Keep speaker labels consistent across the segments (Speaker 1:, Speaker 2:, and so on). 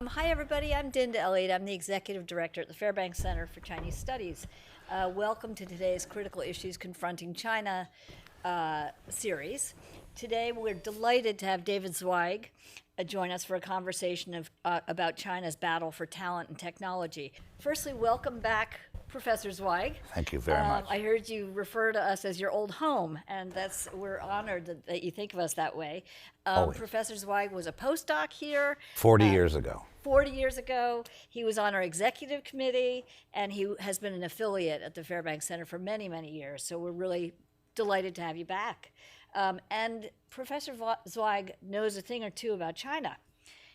Speaker 1: Hi, everybody. I'm Dinda Elliott. I'm the Executive Director at the Fairbanks Center for Chinese Studies. Welcome to today's Critical Issues Confronting China series. Today, we're delighted to have David Zweig join us for a conversation about China's battle for talent and technology. Firstly, welcome back, Professor Zweig.
Speaker 2: Thank you very much.
Speaker 1: I heard you refer to us as your old home, and we're honored that you think of us that way. Professor Zweig was a postdoc here.
Speaker 2: 40 years ago.
Speaker 1: 40 years ago. He was on our executive committee, and he has been an affiliate at the Fairbanks Center for many, many years. So we're really delighted to have you back. And Professor Zweig knows a thing or two about China.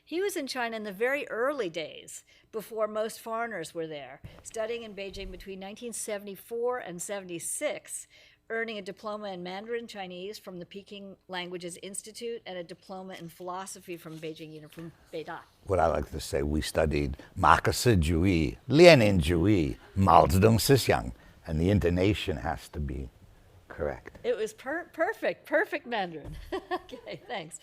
Speaker 1: He was in China in the very early days, before most foreigners were there, studying in Beijing between 1974 and 76, earning a diploma in Mandarin Chinese from the Peking Languages Institute and a diploma in philosophy from from Beida.
Speaker 2: What I like to say, we studied Marxist-Juyi, Lenin-Juyi, Mao Zedong Sisiang, and the intonation has to be correct.
Speaker 1: It was perfect Mandarin. Okay, thanks.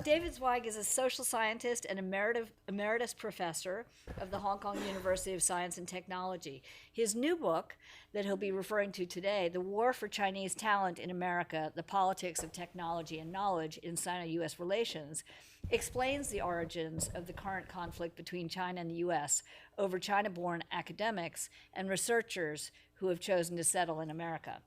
Speaker 1: David Zweig is a social scientist and emeritus professor of the Hong Kong University of Science and Technology. His new book that he'll be referring to today, The War for Chinese Talent in America, The Politics of Technology and Knowledge in Sino-US Relations, explains the origins of the current conflict between China and the US over China-born academics and researchers who have chosen to settle in America.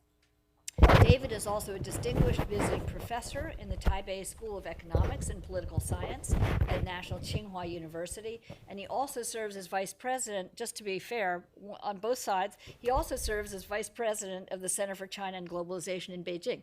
Speaker 1: David is also a distinguished visiting professor in the Taipei School of Economics and Political Science at National Tsinghua University, and he also serves as vice president, just to be fair, on both sides, he also serves as vice president of the Center for China and Globalization in Beijing.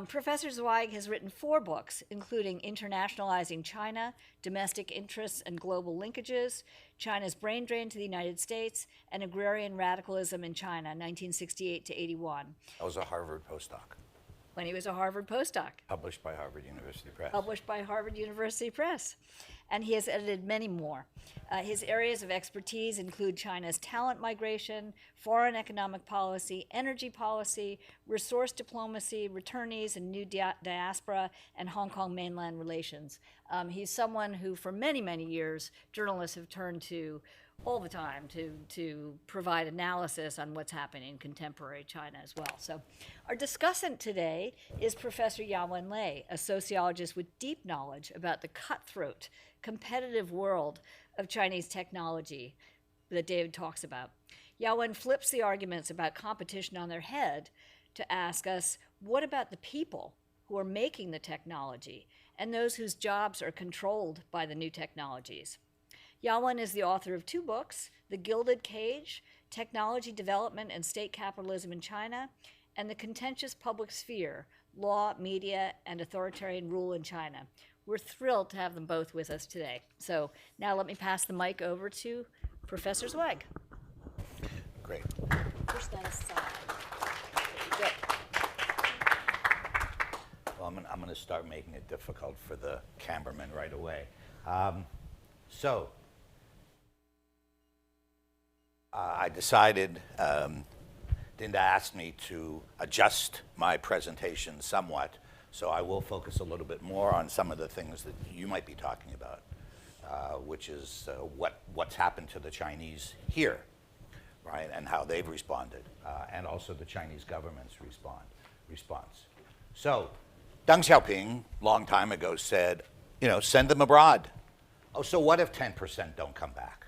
Speaker 1: Professor Zweig has written 4 books, including Internationalizing China, Domestic Interests and Global Linkages, China's Brain Drain to the United States, and Agrarian Radicalism in China, 1968 to 81.
Speaker 2: I was a Harvard postdoc.
Speaker 1: When he was a Harvard postdoc.
Speaker 2: Published by Harvard University Press.
Speaker 1: Published by Harvard University Press. And he has edited many more. His areas of expertise include China's talent migration, foreign economic policy, energy policy, resource diplomacy, returnees and new diaspora, and Hong Kong mainland relations. He's someone who, for many, many years, journalists have turned to all the time to provide analysis on what's happening in contemporary China as well. So our discussant today is Professor Yawen Lei, a sociologist with deep knowledge about the cutthroat, competitive world of Chinese technology that David talks about. Yawen flips the arguments about competition on their head to ask us, what about the people who are making the technology and those whose jobs are controlled by the new technologies? Yawen is the author of 2 books, The Gilded Cage, Technology Development and State Capitalism in China, and The Contentious Public Sphere, Law, Media, and Authoritarian Rule in China. We're thrilled to have them both with us today. So now let me pass the mic over to Professor Zweig.
Speaker 2: Great.
Speaker 1: Push that aside. Good.
Speaker 2: Well, I'm going to start making it difficult for the cameraman right away. I decided, Dinda asked me to adjust my presentation somewhat, so I will focus a little bit more on some of the things that you might be talking about, which is what's happened to the Chinese here, right, and how they've responded, and also the Chinese government's response. So, Deng Xiaoping, long time ago, said, send them abroad. Oh, so what if 10% don't come back?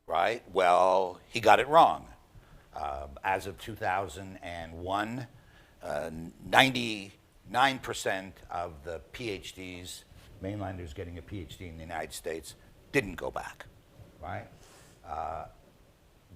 Speaker 2: Right? Well, he got it wrong. As of 2001, 99% of the PhDs, mainlanders getting a PhD in the United States, didn't go back, right?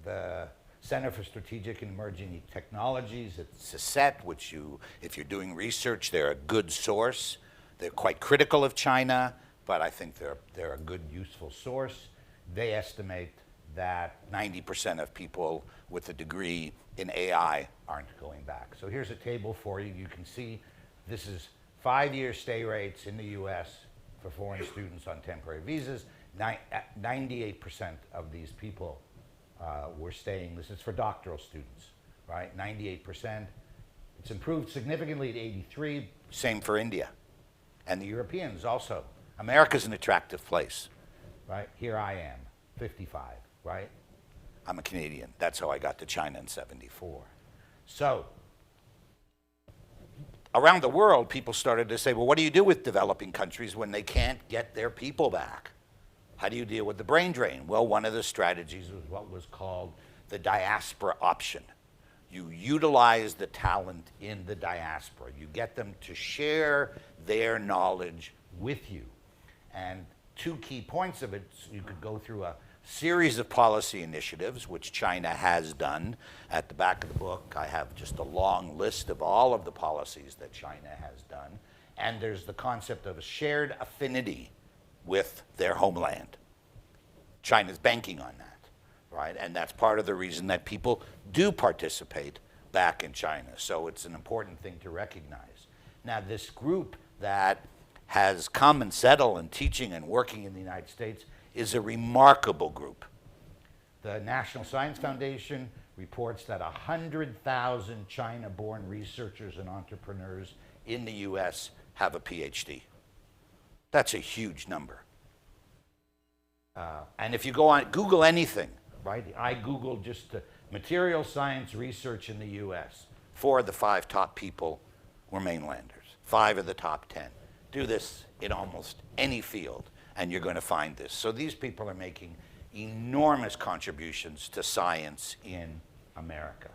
Speaker 2: The Center for Strategic and Emerging Technologies at CISET, which if you're doing research, they're a good source. They're quite critical of China, but I think they're a good, useful source. They estimate that 90% of people with a degree in AI aren't going back. So here's a table for you. You can see this is 5-year stay rates in the US for foreign students on temporary visas. 98% of these people were staying. This is for doctoral students, right? 98%. It's improved significantly to 83. Same for India. And the Europeans also. America's an attractive place. right? Here I am, 55, right? I'm a Canadian. That's how I got to China in 74. So around the world, people started to say, well, what do you do with developing countries when they can't get their people back? How do you deal with the brain drain? Well, one of the strategies was what was called the diaspora option. You utilize the talent in the diaspora. You get them to share their knowledge with you. And two key points of it, you could go through a series of policy initiatives, which China has done. At the back of the book, I have just a long list of all of the policies that China has done. And there's the concept of a shared affinity with their homeland. China's banking on that, right? And that's part of the reason that people do participate back in China. So it's an important thing to recognize. Now, this group that has come and settled and teaching and working in the United States is a remarkable group. The National Science Foundation reports that 100,000 China-born researchers and entrepreneurs in the US have a PhD. That's a huge number. And if you go on, Google anything, right? I Googled just material science research in the US. 4 of the 5 top people were mainlanders. 5 of the top 10. Do this in almost any field, and you're going to find this. So these people are making enormous contributions to science in America.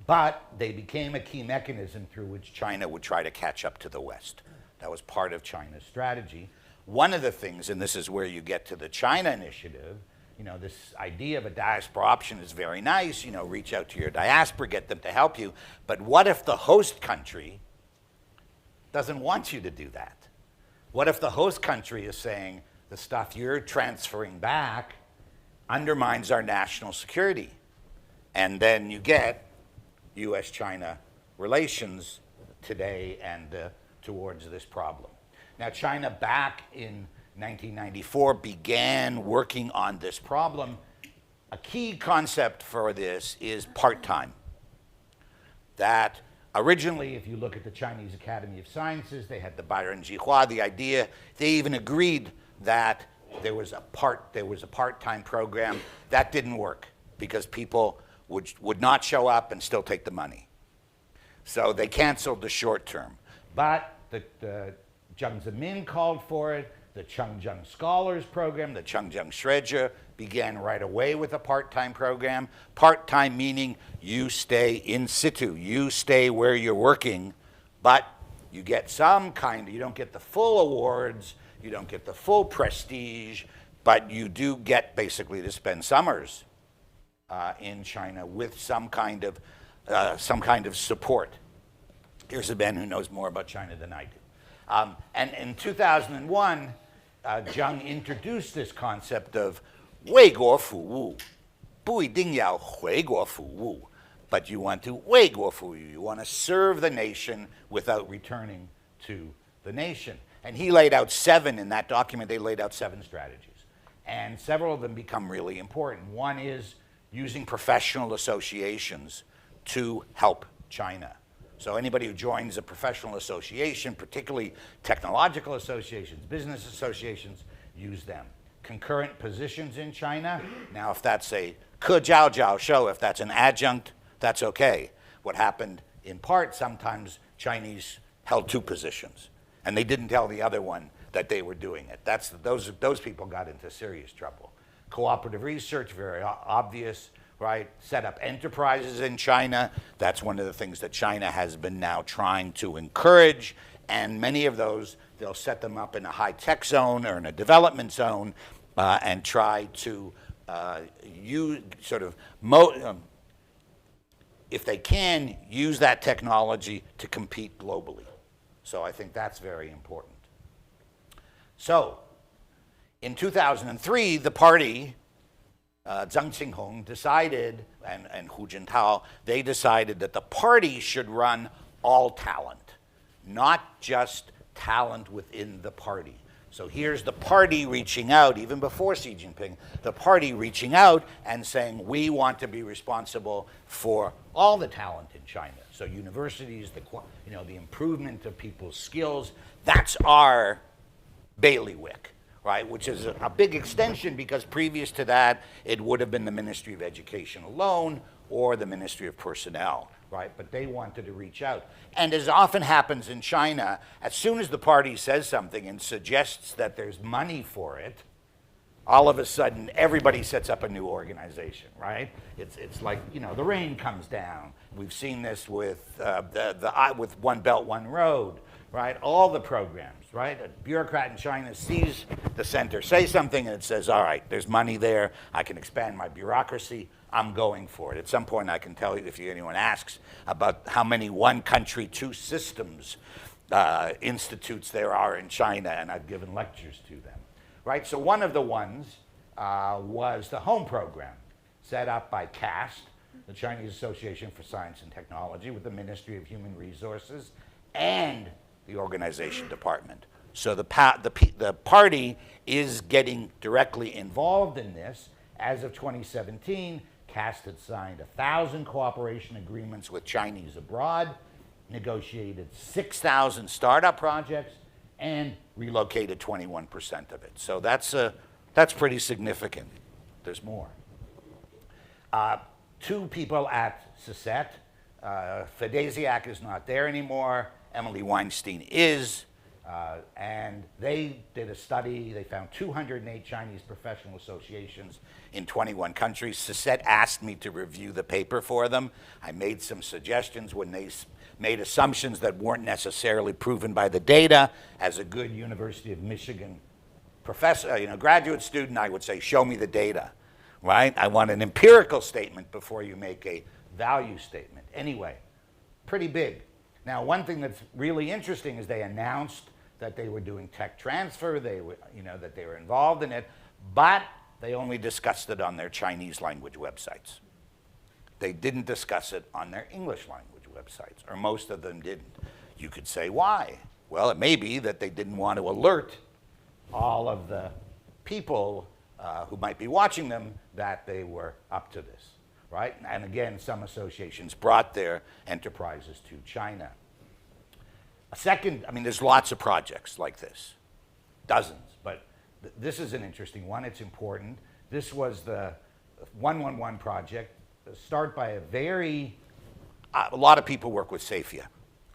Speaker 2: But they became a key mechanism through which China would try to catch up to the West. That was part of China's strategy. One of the things, and this is where you get to the China initiative, you know, this idea of a diaspora option is very nice, you know, reach out to your diaspora, get them to help you. But what if the host country doesn't want you to do that? What if the host country is saying the stuff you're transferring back undermines our national security? And then you get US-China relations today and towards this problem. Now, China back in 1994 began working on this problem. A key concept for this is part-time. That originally, if you look at the Chinese Academy of Sciences, they had the Byron Jihua, the idea, they even agreed that there was a part-time program. That didn't work because people would not show up and still take the money. So they canceled the short term. But the Jiang Zemin called for it. The Chengjiang Scholars Program, the Chengjiang Shreja, began right away with a part-time program. Part-time meaning you stay in situ, you stay where you're working, but you get some kind, you don't get the full awards, you don't get the full prestige, but you do get basically to spend summers in China with some kind of support. Here's a man who knows more about China than I do. And in 2001, Jiang introduced this concept of 为国服务,不一定要回国服务, but you want to 为国服务, you want to serve the nation without returning to the nation. And he laid out 7, in that document, they laid out 7 strategies. And several of them become really important. One is using professional associations to help China. So anybody who joins a professional association, particularly technological associations, business associations, use them. Concurrent positions in China, now if that's a 课教教授, if that's an adjunct, that's okay. What happened in part, sometimes Chinese held 2 positions, and they didn't tell the other one that they were doing it. Those people got into serious trouble. Cooperative research, very obvious. Right, set up enterprises in China. That's one of the things that China has been now trying to encourage. And many of those, they'll set them up in a high-tech zone or in a development zone and try to use if they can, use that technology to compete globally. So I think that's very important. So in 2003, the party, Zhang Qinghong decided, and Hu Jintao, they decided that the party should run all talent, not just talent within the party. So here's the party reaching out, even before Xi Jinping, the party reaching out and saying, we want to be responsible for all the talent in China. So universities, the improvement of people's skills, that's our bailiwick. right, which is a big extension because previous to that, it would have been the Ministry of Education alone or the Ministry of Personnel, right? But they wanted to reach out. And as often happens in China, as soon as the party says something and suggests that there's money for it, all of a sudden, everybody sets up a new organization, right? It's like, you know, the rain comes down. We've seen this with with One Belt, One Road, right? All the programs, right? A bureaucrat in China sees the center say something and it says, all right, there's money there. I can expand my bureaucracy. I'm going for it. At some point, I can tell you, if anyone asks, about how many one country, two systems institutes there are in China, and I've given lectures to them. Right, so one of the ones was the home program set up by CAST, the Chinese Association for Science and Technology, with the Ministry of Human Resources and the organization department. So the party is getting directly involved in this. As of 2017, CAST had signed 1,000 cooperation agreements with Chinese abroad, negotiated 6,000 startup projects, and relocated 21% of it. So that's pretty significant. There's more. Two people at CISET. Fedesiak is not there anymore. Emily Weinstein is. And they did a study. They found 208 Chinese professional associations in 21 countries. CISET asked me to review the paper for them. I made some suggestions when they made assumptions that weren't necessarily proven by the data. As a good University of Michigan professor, graduate student, I would say, show me the data, right? I want an empirical statement before you make a value statement. Anyway, pretty big. Now, one thing that's really interesting is they announced that they were doing tech transfer, that they were involved in it, but they only discussed it on their Chinese language websites. They didn't discuss it on their English language websites, or most of them didn't. You could say, why? Well, it may be that they didn't want to alert all of the people who might be watching them that they were up to this, right? And again, some associations brought their enterprises to China. There's lots of projects like this, dozens, but this is an interesting one. It's important. This was the 111 project, started by a lot of people work with SAFIA.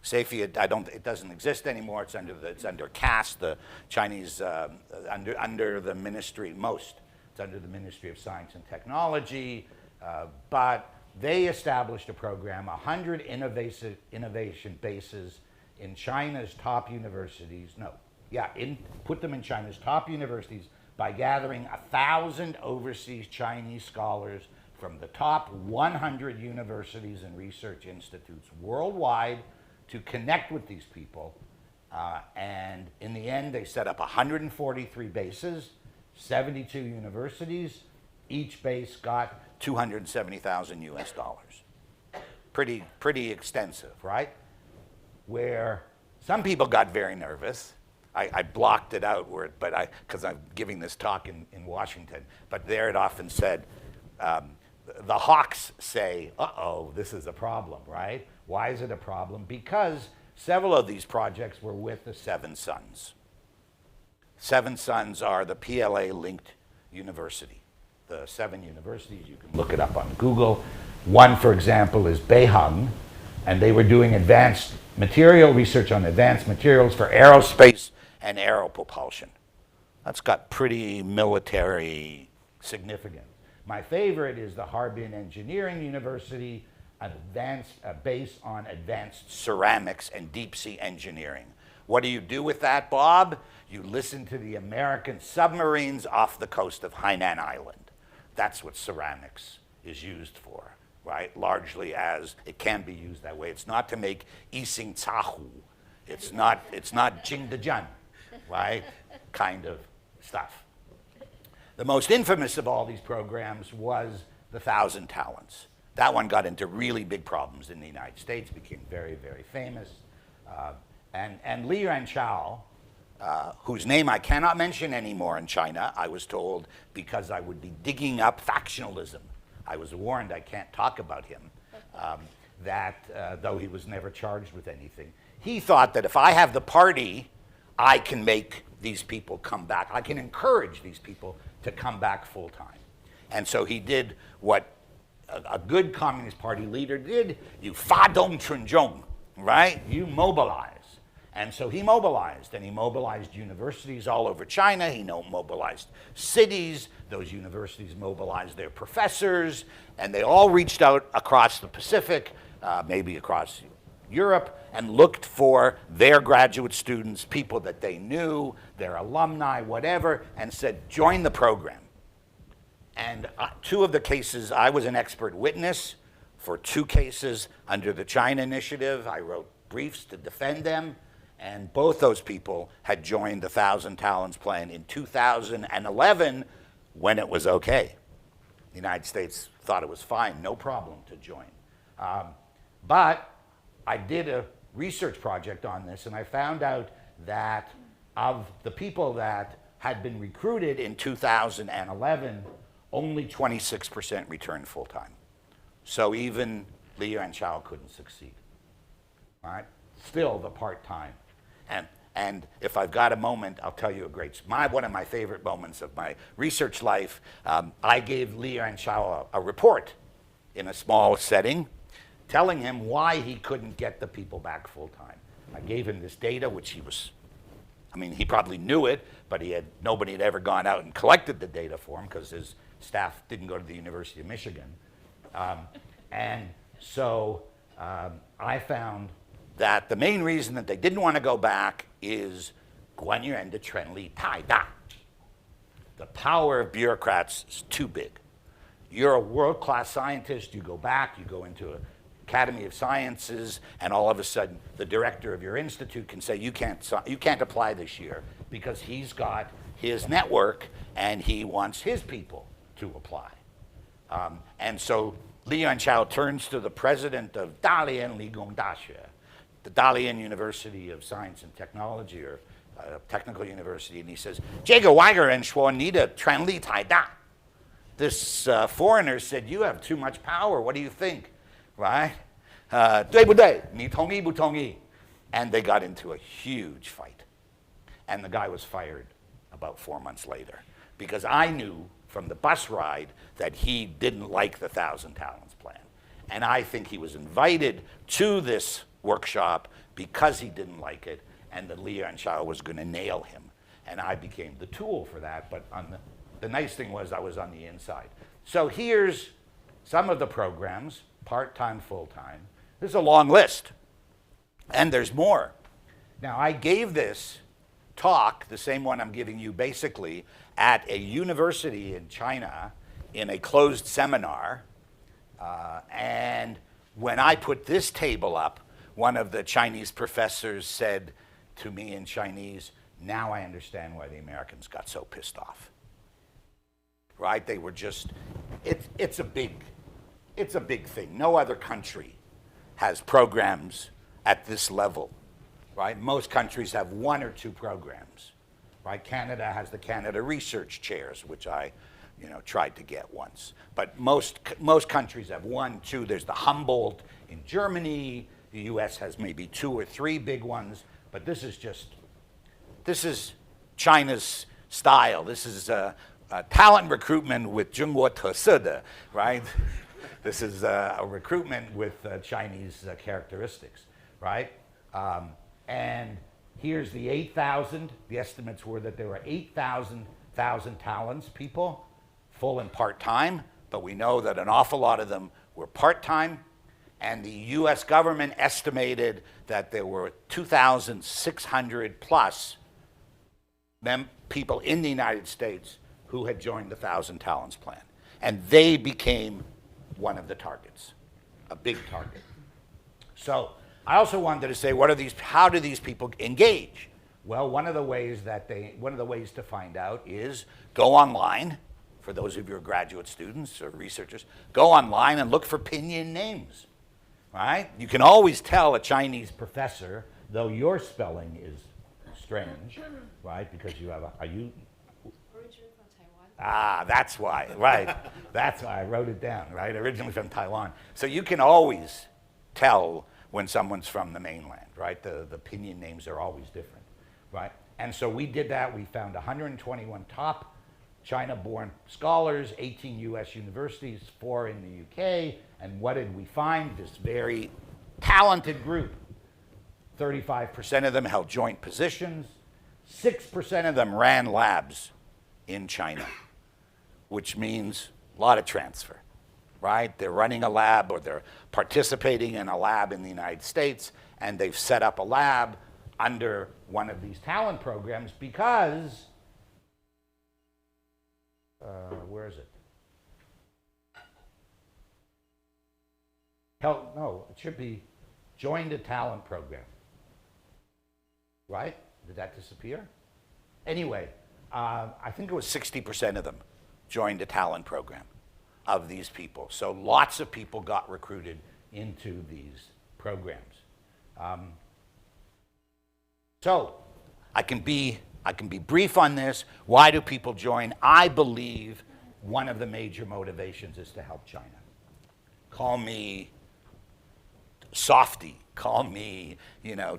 Speaker 2: SAFIA, it doesn't exist anymore. It's under CAST, the Chinese, under the ministry, it's under the Ministry of Science and Technology, but they established a program, 100 innovation bases in China's top universities. Put them in China's top universities by gathering 1,000 overseas Chinese scholars from the top 100 universities and research institutes worldwide to connect with these people. And in the end, they set up 143 bases, 72 universities. Each base got $270,000 US. Pretty extensive, right? Where some people got very nervous. I blocked it out because I'm giving this talk in Washington, but there it often said, the hawks say, uh-oh, this is a problem, right? Why is it a problem? Because several of these projects were with the Seven Sons. Seven Sons are the PLA-linked university. The 7 universities, you can look it up on Google. One, for example, is Beihang, and they were doing research on advanced materials for aerospace and aero propulsion. That's got pretty military significance. My favorite is the Harbin Engineering University, a base on advanced ceramics and deep sea engineering. What do you do with that, Bob? You listen to the American submarines off the coast of Hainan Island. That's what ceramics is used for, right? Largely as it can be used that way. It's not to make Yixing Cahu. It's not Jingdejian, right? Kind of stuff. The most infamous of all these programs was the 1,000 Talents. That one got into really big problems in the United States, became very, very famous. And Li Yuanchao, whose name I cannot mention anymore in China, I was told, because I would be digging up factionalism. I was warned I can't talk about him, though he was never charged with anything. He thought that if I have the party I can make these people come back. I can encourage these people to come back full time. And so he did what a good Communist Party leader did. You fa dong chun zhong, right? You mobilize. And so he mobilized, and he mobilized universities all over China. He mobilized cities. Those universities mobilized their professors, and they all reached out across the Pacific, maybe across Europe, and looked for their graduate students, people that they knew, their alumni, whatever, and said, join the program. And two of the cases, I was an expert witness for two cases under the China Initiative. I wrote briefs to defend them. And both those people had joined the 1,000 Talents Plan in 2011 when it was okay. The United States thought it was fine, no problem to join. But I did a research project on this, and I found out that of the people that had been recruited in 2011, only 26% returned full-time. So even Li Yuanchao couldn't succeed. All right? Still the part-time. And if I've got a moment, I'll tell you one of my favorite moments of my research life. I gave Li Yuanchao a report in a small setting, telling him why he couldn't get the people back full time. I gave him this data, which he probably knew it, but nobody had ever gone out and collected the data for him because his staff didn't go to the University of Michigan. And so I found that the main reason that they didn't want to go back is 官员的权力太大. The power of bureaucrats is too big. You're a world-class scientist, you go back, you go into an Academy of Sciences, and all of a sudden the director of your institute can say, you can't apply this year because he's got his network and he wants his people to apply. And so Li Yuanchao turns to the president of Dalian Ligong Daxue, the Dalian University of Science and Technology, or Technical University, and he says, 这个外国人说你的权力太大. This foreigner said, you have too much power, what do you think? Right? 对不对? 你同意不同意? And they got into a huge fight. And the guy was fired about 4 months later because I knew from the bus ride that he didn't like the 1,000 Talents Plan. And I think he was invited to this workshop because he didn't like it, and that Li Yuanchao was going to nail him. And I became the tool for that, but the nice thing was I was on the inside. So here's some of the programs, part-time, full-time. This is a long list, and there's more. Now, I gave this talk, the same one I'm giving you basically, at a university in China in a closed seminar, and when I put this table up, one of the Chinese professors said to me in Chinese, now I understand why the Americans got so pissed off. Right? They were just, it's a big thing. No other country has programs at this level. Right? Most countries have one or two programs. Right? Canada has the Canada Research Chairs, which I tried to get once. But most countries have one, two. There's the Humboldt in Germany. The US has maybe 2 or 3 big ones, but this is China's style. This is talent recruitment with 中国特色的, right? This is a recruitment with Chinese characteristics, right? And here's the 8,000. The estimates were that there were 8,000 talents people, full and part-time, but we know that an awful lot of them were part-time. And the US government estimated that there were 2,600 plus people in the United States who had joined the 1,000 Talents Plan. And they became one of the targets, a big target. So I also wanted to say, how do these people engage? Well, one of the ways to find out is go online. For those of you who are graduate students or researchers, go online and look for pinyin names. Right? You can always tell a Chinese professor, though your spelling is strange, right? Because are you?
Speaker 3: Originally from Taiwan.
Speaker 2: Ah, that's why, right. That's why I wrote it down, right? Originally from Taiwan. So you can always tell when someone's from the mainland, right? The pinyin names are always different, right? And so we did that. We found 121 top China-born scholars, 18 US universities, 4 in the UK. And what did we find? This very talented group. 35% of them held joint positions. 6% of them ran labs in China, which means a lot of transfer, right? They're running a lab or they're participating in a lab in the United States, and they've set up a lab under one of these talent programs because, where is it? No, it should be joined a talent program, right? Did that disappear? Anyway, I think it was 60% of them joined a talent program of these people. So lots of people got recruited into these programs. So I can be brief on this. Why do people join? I believe one of the major motivations is to help China. Call me softy, call me,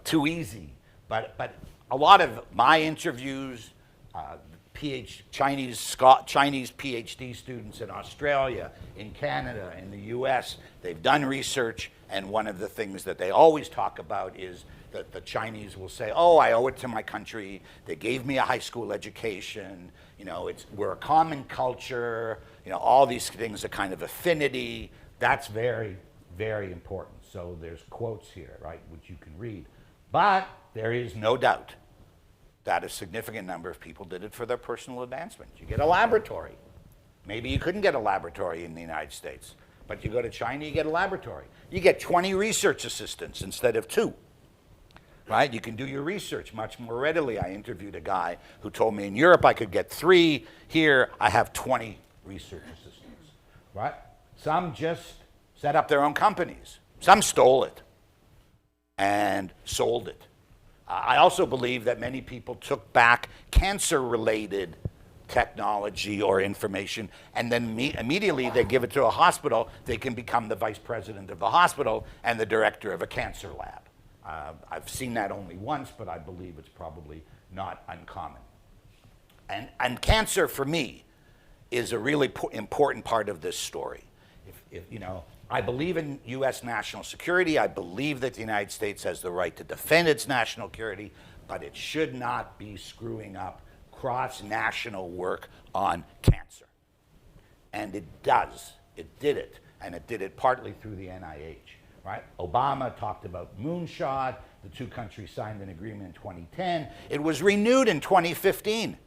Speaker 2: too easy. But a lot of my interviews, Chinese PhD students in Australia, in Canada, in the US, they've done research, and one of the things that they always talk about is that the Chinese will say, oh, I owe it to my country, they gave me a high school education, we're a common culture, all these things, a kind of affinity. That's very, very important. So there's quotes here, right, which you can read. But there is no doubt that a significant number of people did it for their personal advancement. You get a laboratory. Maybe you couldn't get a laboratory in the United States, but you go to China, you get a laboratory. You get 20 research assistants instead of 2, right? You can do your research much more readily. I interviewed a guy who told me in Europe I could get 3. Here, I have 20 research assistants, right? Some just set up their own companies. Some stole it and sold it. I also believe that many people took back cancer-related technology or information, and then immediately they give it to a hospital. They can become the vice president of the hospital and the director of a cancer lab. I've seen that only once, but I believe it's probably not uncommon. And cancer, for me, is a really important part of this story. I believe in U.S. national security. I believe that the United States has the right to defend its national security, but it should not be screwing up cross-national work on cancer. And it does. It did it. And it did it partly through the NIH, right? Obama talked about moonshot. The 2 countries signed an agreement in 2010. It was renewed in 2015.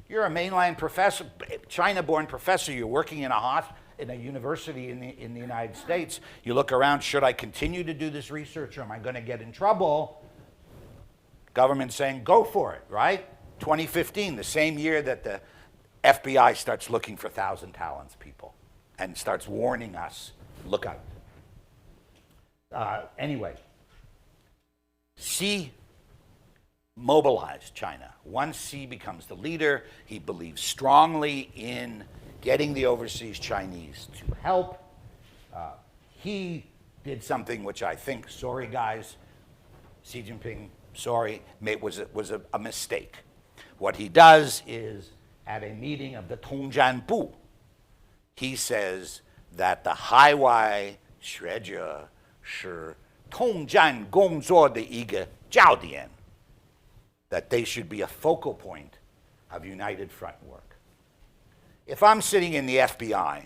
Speaker 2: You're a mainland professor, China-born professor. You're working in a university in the United States. You look around, should I continue to do this research or am I going to get in trouble? Government saying, go for it, right? 2015, the same year that the FBI starts looking for 1,000 talents people and starts warning us, look out. Anyway, Xi mobilized China. Once Xi becomes the leader, he believes strongly in getting the overseas Chinese to help. He did something which I think, sorry guys, Xi Jinping, sorry, was a mistake. What he does is, at a meeting of the Tongzhanbu, he says that the 海外学者是统战工作的一个焦点, that they should be a focal point of united front work. If I'm sitting in the FBI,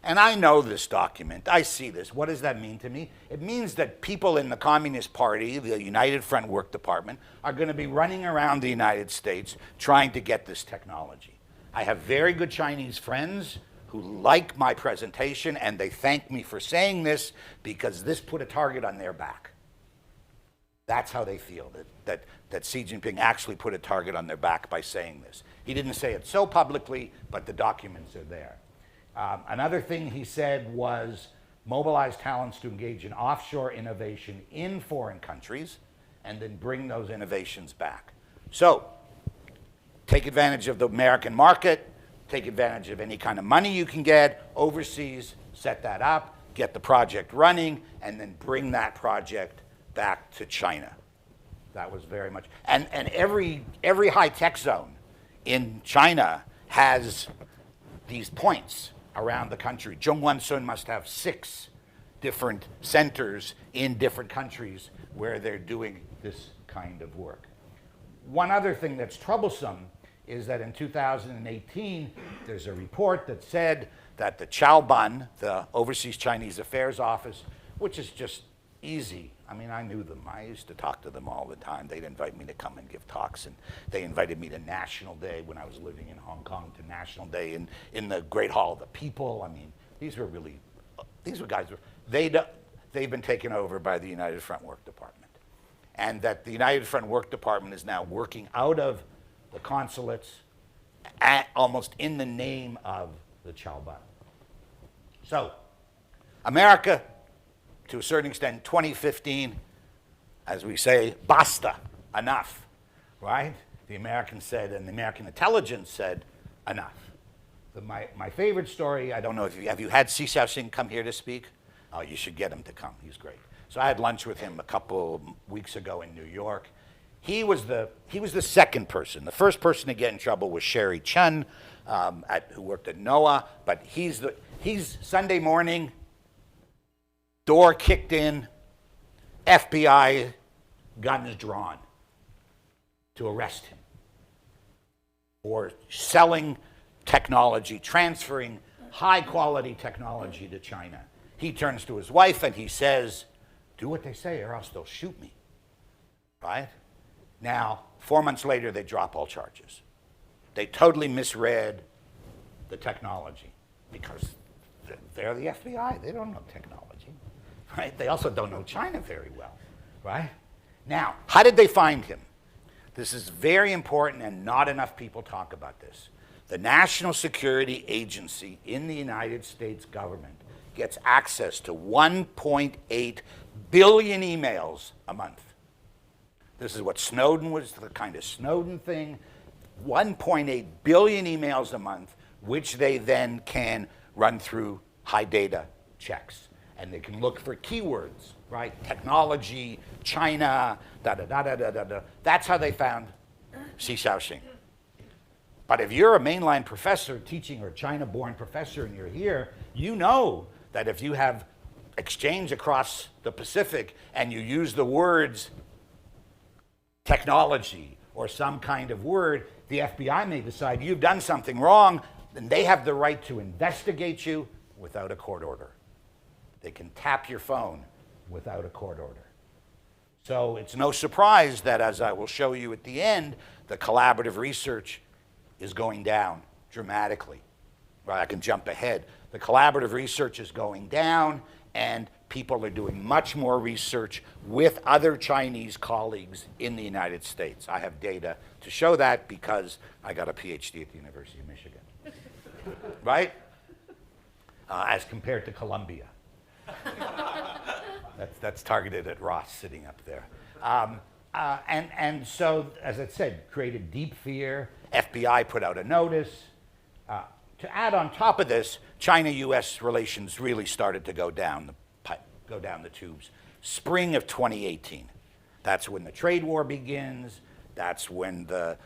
Speaker 2: and I know this document, I see this, what does that mean to me? It means that people in the Communist Party, the United Front Work Department, are going to be running around the United States trying to get this technology. I have very good Chinese friends who like my presentation, and they thank me for saying this because this put a target on their back. That's how they feel, that Xi Jinping actually put a target on their back by saying this. He didn't say it so publicly, but the documents are there. Another thing he said was mobilize talents to engage in offshore innovation in foreign countries and then bring those innovations back. So take advantage of the American market, take advantage of any kind of money you can get overseas, set that up, get the project running, and then bring that project back to China. That was very much, and every high-tech zone in China has these points around the country. Zhongguancun must have 6 different centers in different countries where they're doing this kind of work. One other thing that's troublesome is that in 2018, there's a report that said that the Chaoban, the Overseas Chinese Affairs Office, which is just easy. I mean, I knew them. I used to talk to them all the time. They'd invite me to come and give talks, and they invited me to National Day when I was living in Hong Kong, to National Day in the Great Hall of the People. I mean, these were guys, they've been taken over by the United Front Work Department. And that the United Front Work Department is now working out of the consulates almost in the name of the Chaoban. So, America, to a certain extent, 2015, as we say, basta, enough, right? The Americans said, and the American intelligence said, enough. My favorite story, I don't know if have you had Xi Xiaoxing come here to speak? Oh, you should get him to come. He's great. So I had lunch with him a couple weeks ago in New York. He was the second person. The first person to get in trouble was Sherry Chun, who worked at NOAA. But he's Sunday morning, door kicked in, FBI guns drawn to arrest him for selling technology, transferring high-quality technology to China. He turns to his wife and he says, "Do what they say or else they'll shoot me," right? Now, 4 months later, they drop all charges. They totally misread the technology because they're the FBI. They don't know technology, right? They also don't know China very well, right? Now, how did they find him? This is very important, and not enough people talk about this. The National Security Agency in the United States government gets access to 1.8 billion emails a month. This is what Snowden was, the kind of Snowden thing. 1.8 billion emails a month, which they then can run through high data checks. And they can look for keywords, right? Technology, China, da-da-da-da-da-da. That's how they found Xi Xiaoxing. But if you're a mainline professor teaching, or a China-born professor, and you're here, you know that if you have exchange across the Pacific and you use the words technology or some kind of word, the FBI may decide you've done something wrong, and they have the right to investigate you without a court order. They can tap your phone without a court order. So it's no surprise that, as I will show you at the end, the collaborative research is going down dramatically. Right, I can jump ahead. The collaborative research is going down, and people are doing much more research with other Chinese colleagues in the United States. I have data to show that because I got a PhD at the University of Michigan, right? As compared to Columbia. That's targeted at Ross sitting up there. And so, as I said, created deep fear. FBI put out a notice. To add on top of this, China-U.S. relations really started to go down the tubes. Spring of 2018. That's when the trade war begins. That's when the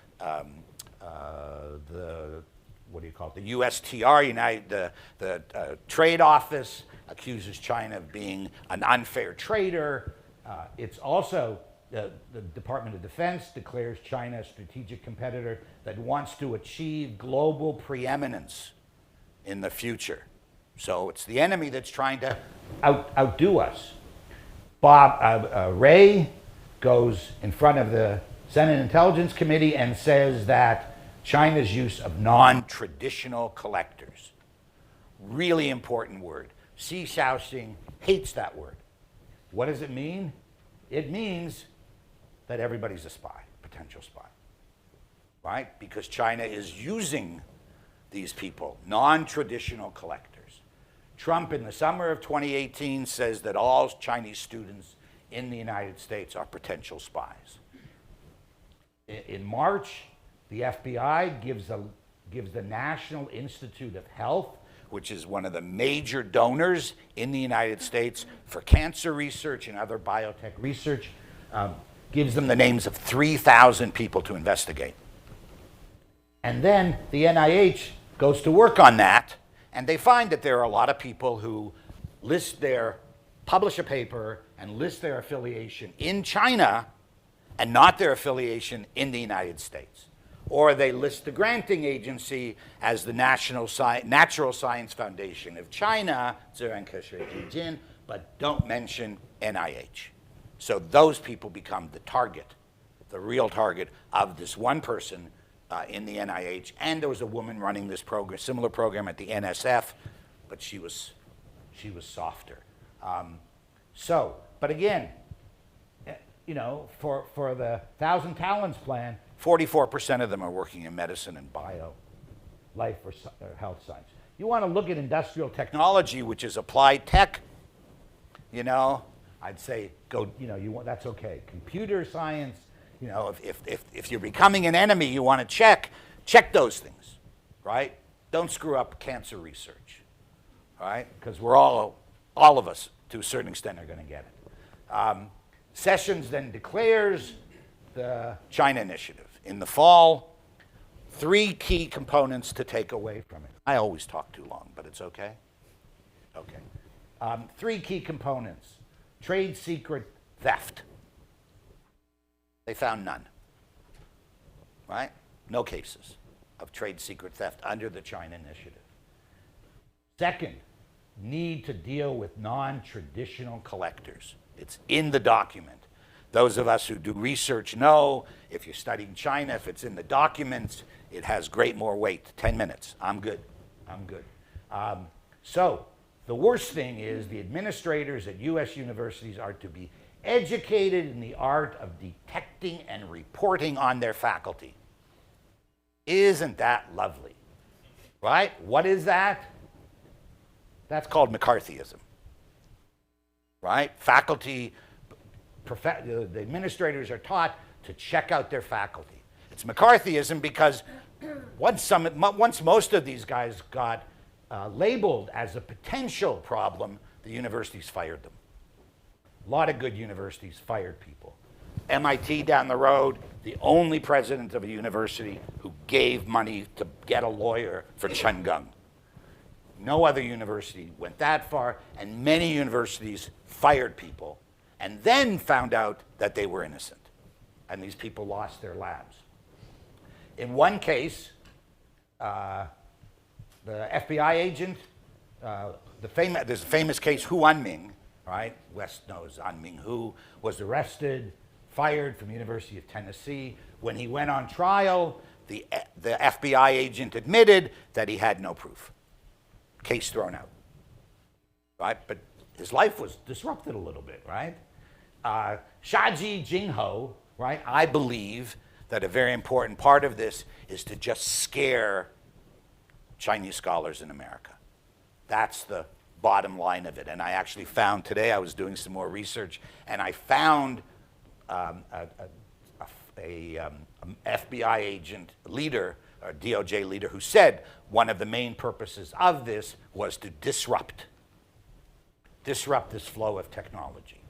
Speaker 2: what do you call it? The USTR, the trade office, accuses China of being an unfair trader. It's also the Department of Defense declares China a strategic competitor that wants to achieve global preeminence in the future. So it's the enemy that's trying to outdo us. Ray goes in front of the Senate Intelligence Committee and says that China's use of non-traditional collectors, really important word. Xi Xiaoxing hates that word. What does it mean? It means that everybody's a spy, potential spy, right? Because China is using these people, non-traditional collectors. Trump, in the summer of 2018, says that all Chinese students in the United States are potential spies. In March, the FBI gives the National Institute of Health, which is one of the major donors in the United States for cancer research and other biotech research, gives them the names of 3,000 people to investigate. And then the NIH goes to work on that, and they find that there are a lot of people who publish a paper and list their affiliation in China and not their affiliation in the United States. Or they list the granting agency as the Natural Science Foundation of China, but don't mention NIH. So those people become the target, the real target of this one person in the NIH. And there was a woman running this program, similar program at the NSF, but she was softer. But again, you know, for the 1,000 Talents plan, 44% of them are working in medicine and bio, life or health science. You want to look at industrial technology, which is applied tech, you know, I'd say go, you know, that's okay. Computer science, you know, if you're becoming an enemy, you want to check those things, right? Don't screw up cancer research, right? Because we're all of us, to a certain extent, are going to get it. Sessions then declares the China Initiative. In the fall, 3 key components to take away from it. I always talk too long, but it's okay? Okay. 3 key components. Trade secret theft. They found none, right? No cases of trade secret theft under the China Initiative. Second, need to deal with non-traditional collectors. It's in the document. Those of us who do research know if you're studying China, if it's in the documents, it has great more weight. 10 minutes. I'm good. So the worst thing is the administrators at U.S. universities are to be educated in the art of detecting and reporting on their faculty. Isn't that lovely? Right? What is that? That's called McCarthyism. Right? Faculty, the administrators are taught to check out their faculty. It's McCarthyism because once most of these guys got labeled as a potential problem, the universities fired them. A lot of good universities fired people. MIT down the road, the only president of a university who gave money to get a lawyer for Chen Geng. No other university went that far, and many universities fired people and then found out that they were innocent. And these people lost their labs. In one case, the FBI agent, there's a famous case, Hu Anming, right? West knows Anming Hu, was arrested, fired from the University of Tennessee. When he went on trial, the FBI agent admitted that he had no proof. Case thrown out, right? But his life was disrupted a little bit, right? Shaji Jingho, right? I believe that a very important part of this is to just scare Chinese scholars in America. That's the bottom line of it. And I actually found today, I was doing some more research, and I found FBI agent leader, or DOJ leader, who said one of the main purposes of this was to disrupt this flow of technology,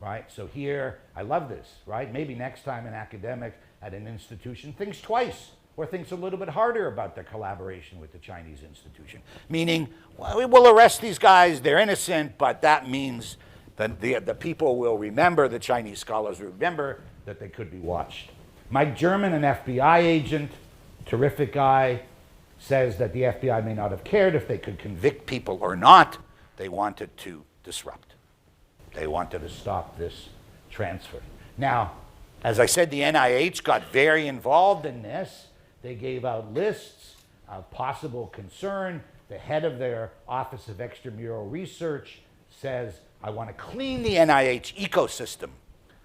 Speaker 2: right? So here, I love this, right? Maybe next time an academic at an institution thinks twice or thinks a little bit harder about their collaboration with the Chinese institution. Meaning, well, we'll arrest these guys, they're innocent, but that means that the people will remember, the Chinese scholars will remember that they could be watched. Mike German, an FBI agent, terrific guy, says that the FBI may not have cared if they could convict people or not. They wanted to disrupt. They wanted to stop this transfer. Now, as I said, the NIH got very involved in this. They gave out lists of possible concern. The head of their Office of Extramural Research says, I want to clean the NIH ecosystem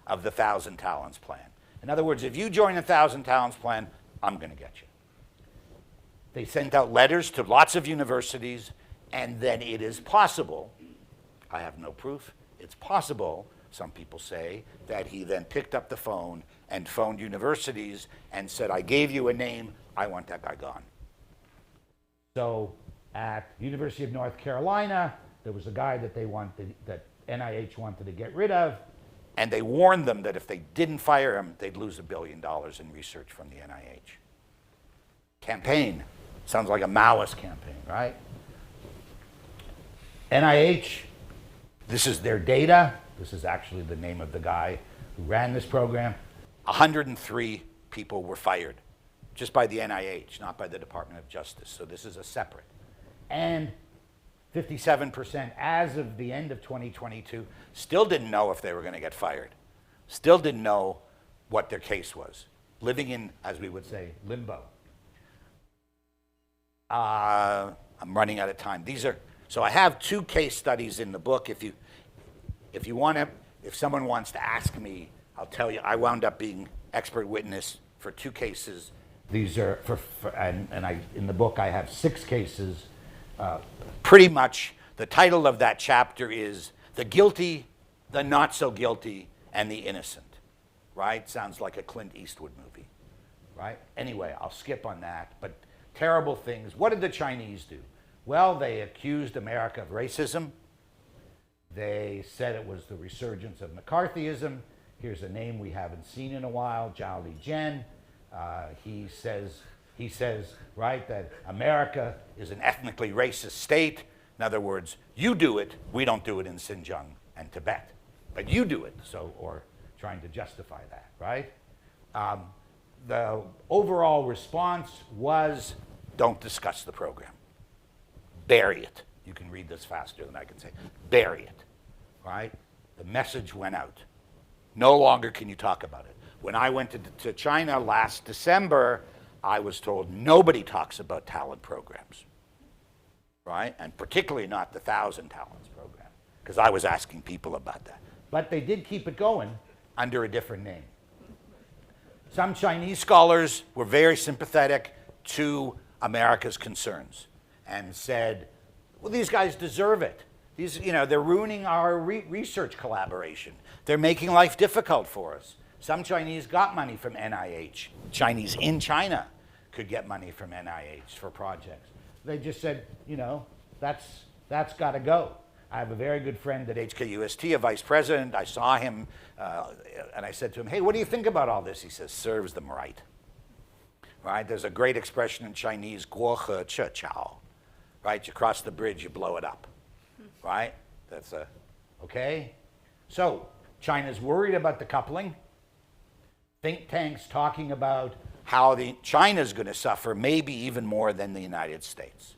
Speaker 2: of the 1,000 Talents Plan. In other words, if you join the 1,000 Talents Plan, I'm going to get you. They sent out letters to lots of universities, and then it is possible, I have no proof, it's possible, some people say, that he then picked up the phone and phoned universities and said, I gave you a name, I want that guy gone. So at University of North Carolina, there was a guy that NIH wanted to get rid of. And they warned them that if they didn't fire him, they'd lose $1 billion in research from the NIH. Campaign. Sounds like a Maoist campaign, right? NIH, this is their data. This is actually the name of the guy who ran this program. 103 people were fired just by the NIH, not by the Department of Justice. So this is a separate. And 57% as of the end of 2022 still didn't know if they were going to get fired, still didn't know what their case was, living in, as we would say, limbo. I'm running out of time. So I have 2 case studies in the book. If someone wants to ask me, I'll tell you, I wound up being expert witness for 2 cases. These are in the book I have 6 cases. Pretty much the title of that chapter is The Guilty, the Not So Guilty, and the Innocent, right? Sounds like a Clint Eastwood movie, right? Anyway, I'll skip on that, but terrible things. What did the Chinese do? Well, they accused America of racism. They said it was the resurgence of McCarthyism. Here's a name we haven't seen in a while, Zhao Lijian. He says, right, that America is an ethnically racist state. In other words, you do it, we don't do it in Xinjiang and Tibet. But you do it, or trying to justify that, right? The overall response was, don't discuss the program. Bury it. You can read this faster than I can say. Bury it, right? The message went out. No longer can you talk about it. When I went to China last December, I was told nobody talks about talent programs, right? And particularly not the 1,000 Talents program, because I was asking people about that. But they did keep it going under a different name. Some Chinese scholars were very sympathetic to America's concerns and said, well, these guys deserve it. They're ruining our research collaboration. They're making life difficult for us. Some Chinese got money from NIH. Chinese in China could get money from NIH for projects. They just said, that's got to go. I have a very good friend at HKUST, a vice president. I saw him, and I said to him, hey, what do you think about all this? He says, serves them right. Right? There's a great expression in Chinese, guo he che chao. Right? You cross the bridge, you blow it up. Right? That's okay? So, China's worried about the coupling. Think tanks talking about how China's going to suffer maybe even more than the United States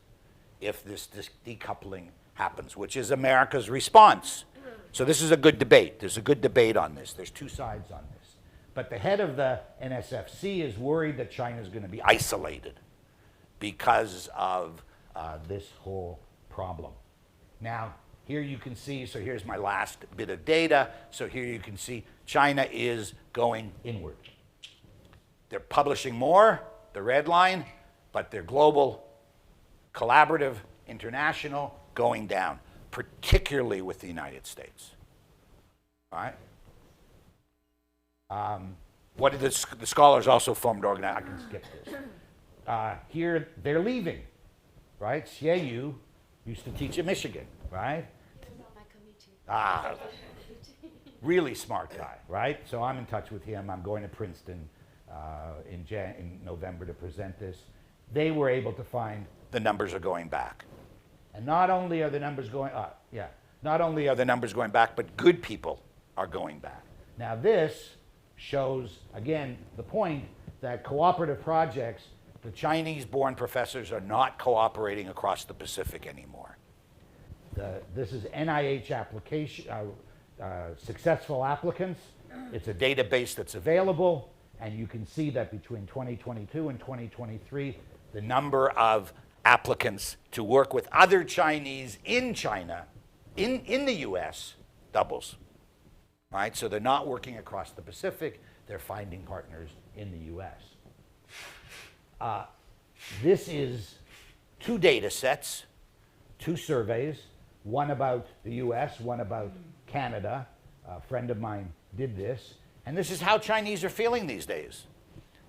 Speaker 2: if this decoupling happens, which is America's response. So this is a good debate. There's a good debate on this. There's 2 sides on this. But the head of the NSFC is worried that China's going to be isolated because of this whole problem. Now, here you can see, so here's my last bit of data. So here you can see China is going inward. They're publishing more, the red line, but they're global, collaborative, international, going down, particularly with the United States. All right? What did the scholars also formed organize? I can skip this. Here, they're leaving, right? Xie Yu used to teach at Michigan, right? Really smart guy, right? So I'm in touch with him. I'm going to Princeton in November to present this. They were able to find the numbers are going back. And not only are the numbers going up, not only are the numbers going back, but good people are going back. Now this shows, again, the point that cooperative projects, the Chinese-born professors are not cooperating across the Pacific anymore. This is NIH application, successful applicants. It's a database that's available, and you can see that between 2022 and 2023, the number of applicants to work with other Chinese in China, in the US, doubles. Right? So they're not working across the Pacific, they're finding partners in the US. This is 2 data sets, 2 surveys, one about the US, one about Canada. A friend of mine did this. And this is how Chinese are feeling these days.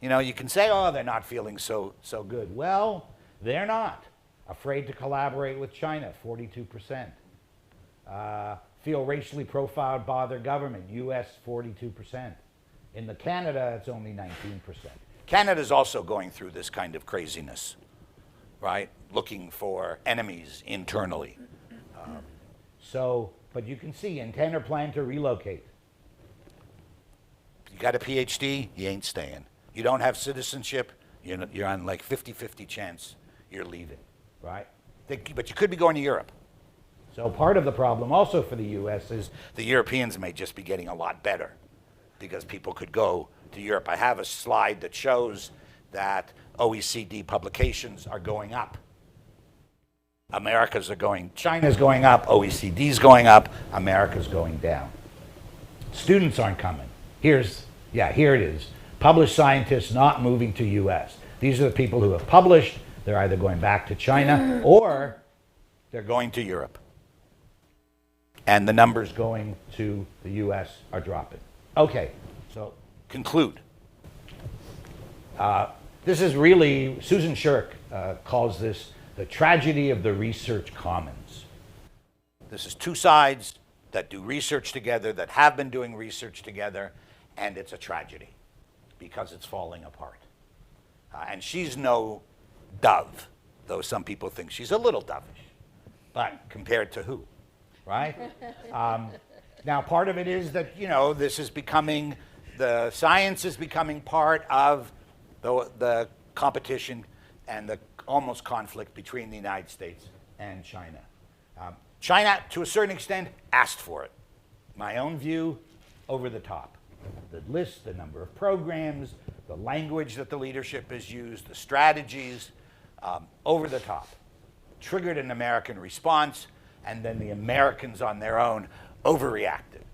Speaker 2: You can say, oh, they're not feeling so good. Well, they're not. Afraid to collaborate with China, 42%.
Speaker 4: feel racially profiled by their government. U.S. 42%. In the Canada, it's only 19%.
Speaker 2: Canada's also going through this kind of craziness, right? Looking for enemies internally.
Speaker 4: But you can see, intend or plan to relocate.
Speaker 2: You got a PhD, you ain't staying. You don't have citizenship, you're on like 50-50 chance you're leaving,
Speaker 4: Right?
Speaker 2: but you could be going to Europe.
Speaker 4: So part of the problem also for the U.S. is
Speaker 2: The Europeans may just be getting a lot better because people could go to Europe. I have a slide that shows that OECD publications are going up. China's going up, OECD's going up, America's going down. Students aren't coming. Here it is. Published scientists not moving to U.S. These are the people who have published. They're either going back to China or They're going to Europe.
Speaker 4: and the numbers going to the U.S. are dropping. Okay, so
Speaker 2: Conclude.
Speaker 4: this is really, Susan Shirk calls this the tragedy of the research commons.
Speaker 2: This is two sides that do research together, that have been doing research together, and it's a tragedy because it's falling apart. And she's no dove, though some people think she's a little dovish. But compared to who, right? Now, part of it is that, this is becoming, the science is becoming part of the competition and the almost conflict between the United States and China. China, to a certain extent, asked for it. My own view, over the top. The list, the number of programs, the language that the leadership has used, the strategies, over the top. Triggered an American response, and then the Americans on their own overreacted.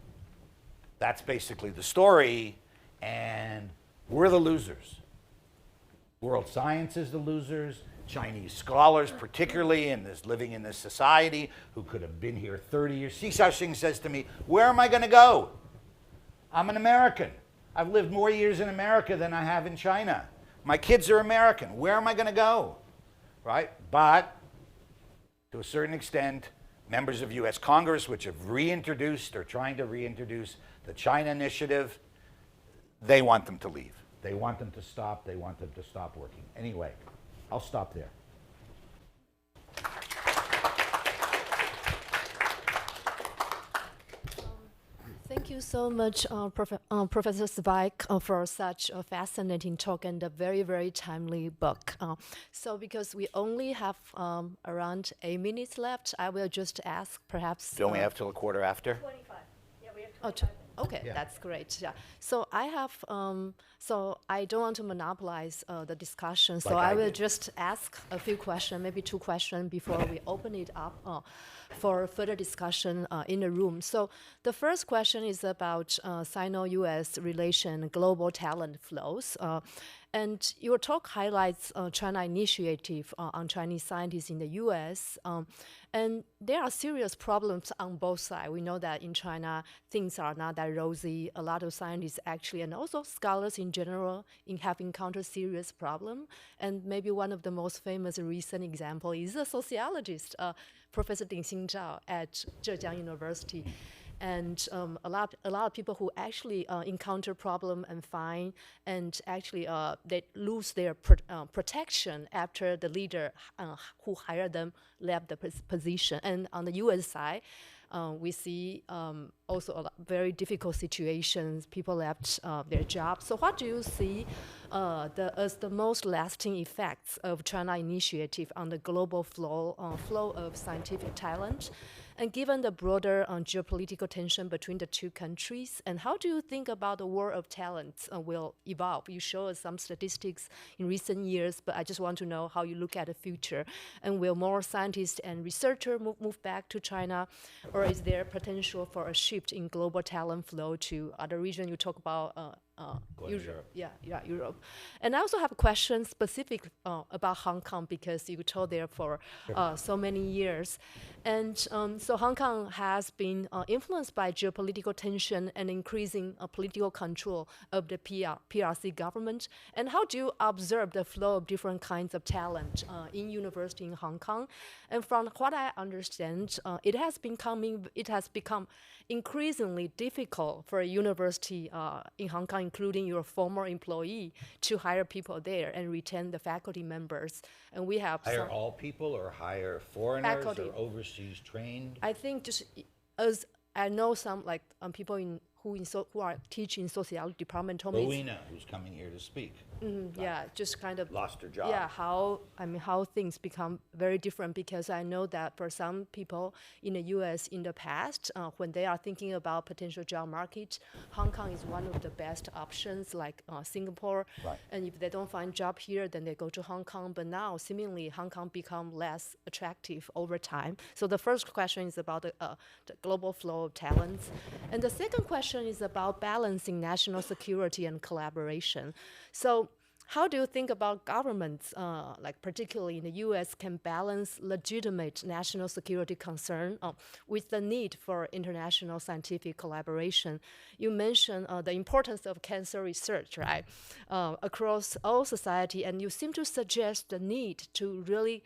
Speaker 2: That's basically the story, and we're the losers. World science is the losers. Chinese scholars, particularly living in this society, who could have been here 30 years. Xi Xiaoxing says to me, where am I going to go? I'm an American. I've lived more years in America than I have in China. My kids are American. Where am I going to go? Right? But to a certain extent, members of U.S. Congress, which have reintroduced or trying to reintroduce the China initiative, they want them to leave. They want them to stop. They want them to stop working. Anyway, I'll stop there.
Speaker 3: Thank you so much, Professor Zweig, for such a fascinating talk and a very, very timely book. So because we only have around 8 minutes left, I will just ask perhaps...
Speaker 2: Don't we have till a quarter after?
Speaker 1: 25. Yeah, we have
Speaker 3: Oh,
Speaker 1: 25.
Speaker 3: okay,
Speaker 4: Yeah.
Speaker 3: that's great. Yeah. So I have, so I don't want to monopolize the discussion. So
Speaker 4: Like I
Speaker 3: I will
Speaker 4: did.
Speaker 3: just ask a few questions, maybe 2 questions before we open it up for further discussion in the room. So the first question is about Sino-US relation, global talent flows. And your talk highlights China initiative on Chinese scientists in the U.S. And there are serious problems on both sides. We know that in China, things are not that rosy. A lot of scientists actually, and also scholars in general, have encountered serious problems. And maybe one of the most famous recent example is a sociologist, Professor Ding Xingzhao at Zhejiang University. And a lot of people who actually encounter problem and find, and actually they lose their protection after the leader who hired them left the position. And on the U.S. side, we see also a lot very difficult situations. People left their jobs. So what do you see as the most lasting effects of China initiative on the global flow of scientific talent? And given the broader geopolitical tension between the two countries, and how do you think about the war of talent will evolve? You show us some statistics in recent years, but I just want to know how you look at the future. And will more scientists and researchers move back to China, or is there potential for a shift in global talent flow to other regions? You talk about Europe. Yeah, Europe. And I also have a question specific about Hong Kong because you taught there for so many years. And so Hong Kong has been influenced by geopolitical tension and increasing political control of the PRC government. And how do you observe the flow of different kinds of talent in university in Hong Kong? And from what I understand, it has become increasingly difficult for a university in Hong Kong, including your former employee, to hire people there and retain the faculty members. And we have
Speaker 2: Hire all people or hire foreigners
Speaker 3: faculty.
Speaker 2: or overseas trained?
Speaker 3: I think just as I know some like people who are teaching sociology department told me.
Speaker 2: Rowena, who's coming here to speak,
Speaker 3: Yeah, just kind of
Speaker 2: lost her job.
Speaker 3: Yeah, how things become very different because I know that for some people in the U.S. in the past, when they are thinking about potential job market, Hong Kong is one of the best options, like Singapore.
Speaker 2: Right.
Speaker 3: And if they don't find job here, then they go to Hong Kong. But now, seemingly, Hong Kong become less attractive over time. So the first question is about the global flow of talents, and the second question is about balancing national security and collaboration. So how do you think about governments, like particularly in the U.S., can balance legitimate national security concern with the need for international scientific collaboration? You mentioned the importance of cancer research, right, across all society, and you seem to suggest the need to really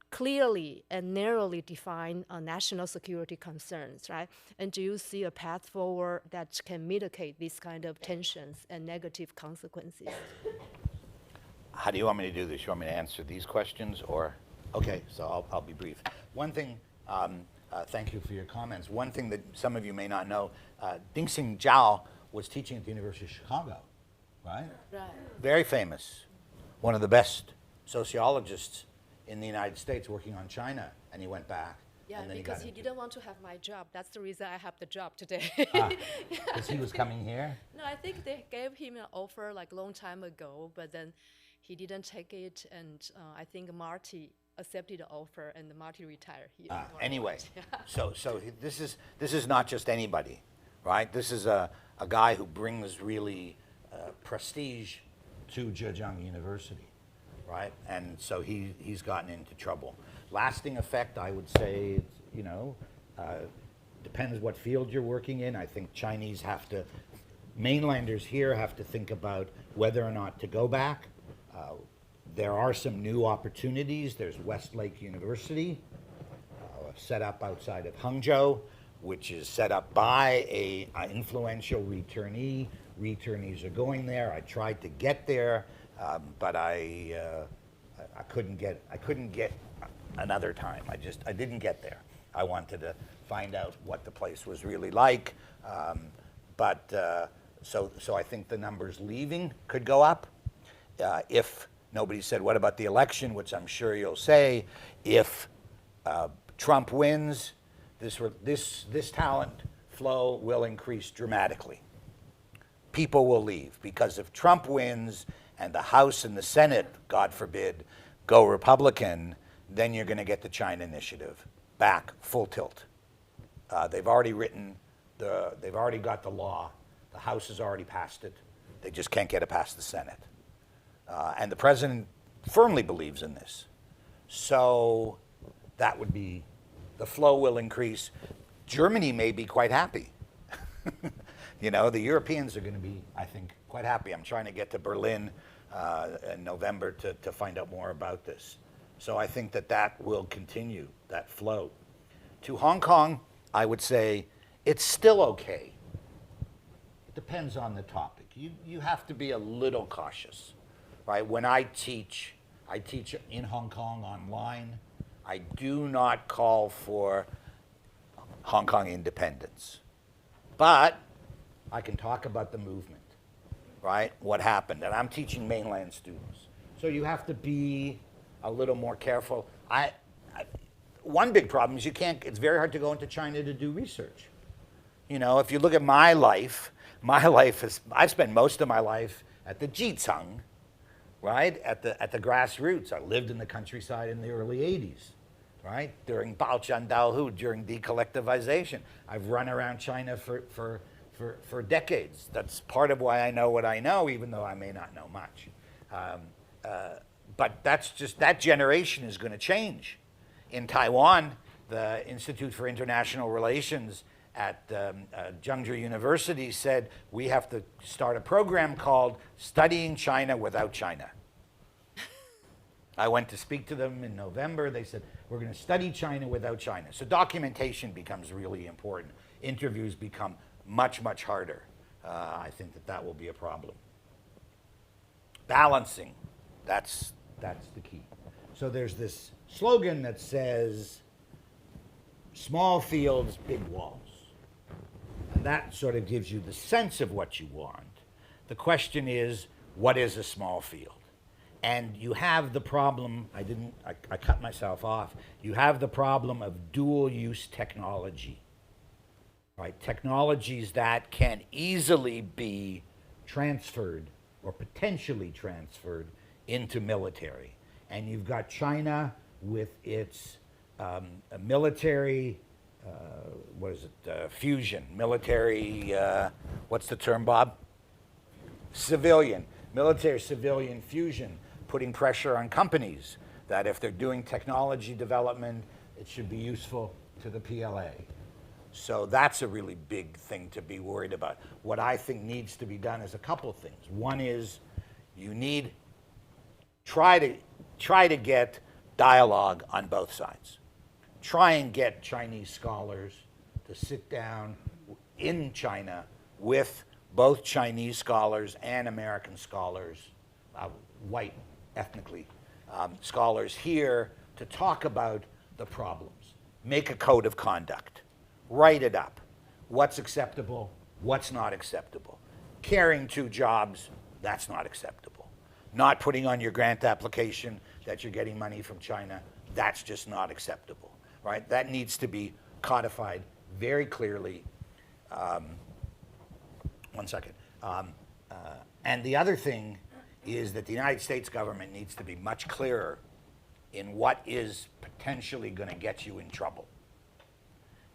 Speaker 3: clearly and narrowly define national security concerns, right? And do you see a path forward that can mitigate these kind of tensions and negative consequences?
Speaker 2: How do you want me to do this? You want me to answer these questions or? Okay, so I'll be brief. One thing, thank you for your comments. One thing that some of you may not know, Dingxing Zhao was teaching at the University of Chicago, right?
Speaker 3: Right.
Speaker 2: Very famous, one of the best sociologists in the United States working on China, and he went back.
Speaker 3: Yeah,
Speaker 2: and then
Speaker 3: because he didn't want to have my job. That's the reason I have the job today.
Speaker 2: Because he was coming here?
Speaker 3: No, I think they gave him an offer like a long time ago, but then he didn't take it, and I think Marty accepted the offer, and Marty retired.
Speaker 2: Anyway, so this is not just anybody, right? This is a guy who brings really prestige to Zhejiang University, right? And so he's gotten into trouble. Lasting effect, I would say, depends what field you're working in. I think mainlanders here have to think about whether or not to go back. There are some new opportunities. There's Westlake University, set up outside of Hangzhou, which is set up by an influential returnee. Returnees are going there. I tried to get there, but I couldn't get another time. I didn't get there. I wanted to find out what the place was really like, so I think the numbers leaving could go up. If nobody said, what about the election, which I'm sure you'll say, if Trump wins, this talent flow will increase dramatically. People will leave, because if Trump wins and the House and the Senate, God forbid, go Republican, then you're going to get the China initiative back full tilt. They've already got the law. The House has already passed it. They just can't get it past the Senate. And the president firmly believes in this. So that would be, the flow will increase. Germany may be quite happy. The Europeans are going to be, I think, quite happy. I'm trying to get to Berlin in November to find out more about this. So I think that will continue, that flow. To Hong Kong, I would say it's still okay. It depends on the topic. You have to be a little cautious, right? When I teach in Hong Kong online. I do not call for Hong Kong independence. But I can talk about the movement, right? What happened. And I'm teaching mainland students. So you have to be a little more careful. One big problem is it's very hard to go into China to do research. If you look at my life I've spent most of my life at the Jicang, right? At the grassroots. I lived in the countryside in the early 80s, right? During Baoqian Daohu, during decollectivization. I've run around China for for decades. That's part of why I know what I know, even though I may not know much. But that generation is going to change. In Taiwan, the Institute for International Relations at Zhengzhou University said we have to start a program called Studying China Without China. I went to speak to them in November. They said, we're going to study China without China. So documentation becomes really important. Interviews become much, much harder. I think that will be a problem. Balancing, that's the key. So there's this slogan that says, small fields, big walls. And that sort of gives you the sense of what you want. The question is, what is a small field? And you have the problem, I cut myself off, you have the problem of dual-use technology, right? Technologies that can easily be transferred or potentially transferred into military. And you've got China with its military, fusion, military, what's the term, Bob? Civilian, military-civilian fusion, putting pressure on companies that if they're doing technology development, it should be useful to the PLA. So that's a really big thing to be worried about. What I think needs to be done is a couple things. One is you need try to get dialogue on both sides. Try and get Chinese scholars to sit down in China with both Chinese scholars and American scholars, white ethnically, scholars here to talk about the problems. Make a code of conduct. Write it up. What's acceptable? What's not acceptable? Carrying two jobs, that's not acceptable. Not putting on your grant application that you're getting money from China, that's just not acceptable, right? That needs to be codified very clearly. One second. And the other thing is that the United States government needs to be much clearer in what is potentially going to get you in trouble.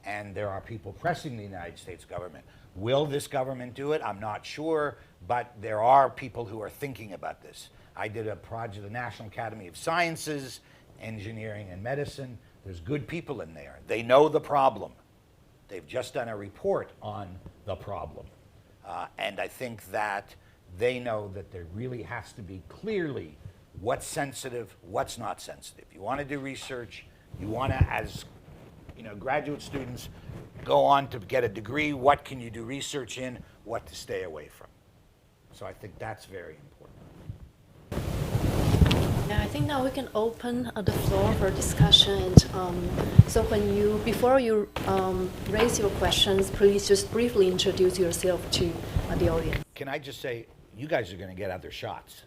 Speaker 2: And there are people pressing the United States government. Will this government do it? I'm not sure, but there are people who are thinking about this. I did a project, the National Academy of Sciences, Engineering and Medicine. There's good people in there. They know the problem. They've just done a report on the problem. And I think that they know that there really has to be clearly what's sensitive, what's not sensitive. You want to do research, you want to, as graduate students, go on to get a degree, what can you do research in, what to stay away from. So I think that's very important.
Speaker 3: Yeah, I think now we can open the floor for discussion. So before you raise your questions, please just briefly introduce yourself to the audience.
Speaker 2: Can I just say, you guys are going to get other shots.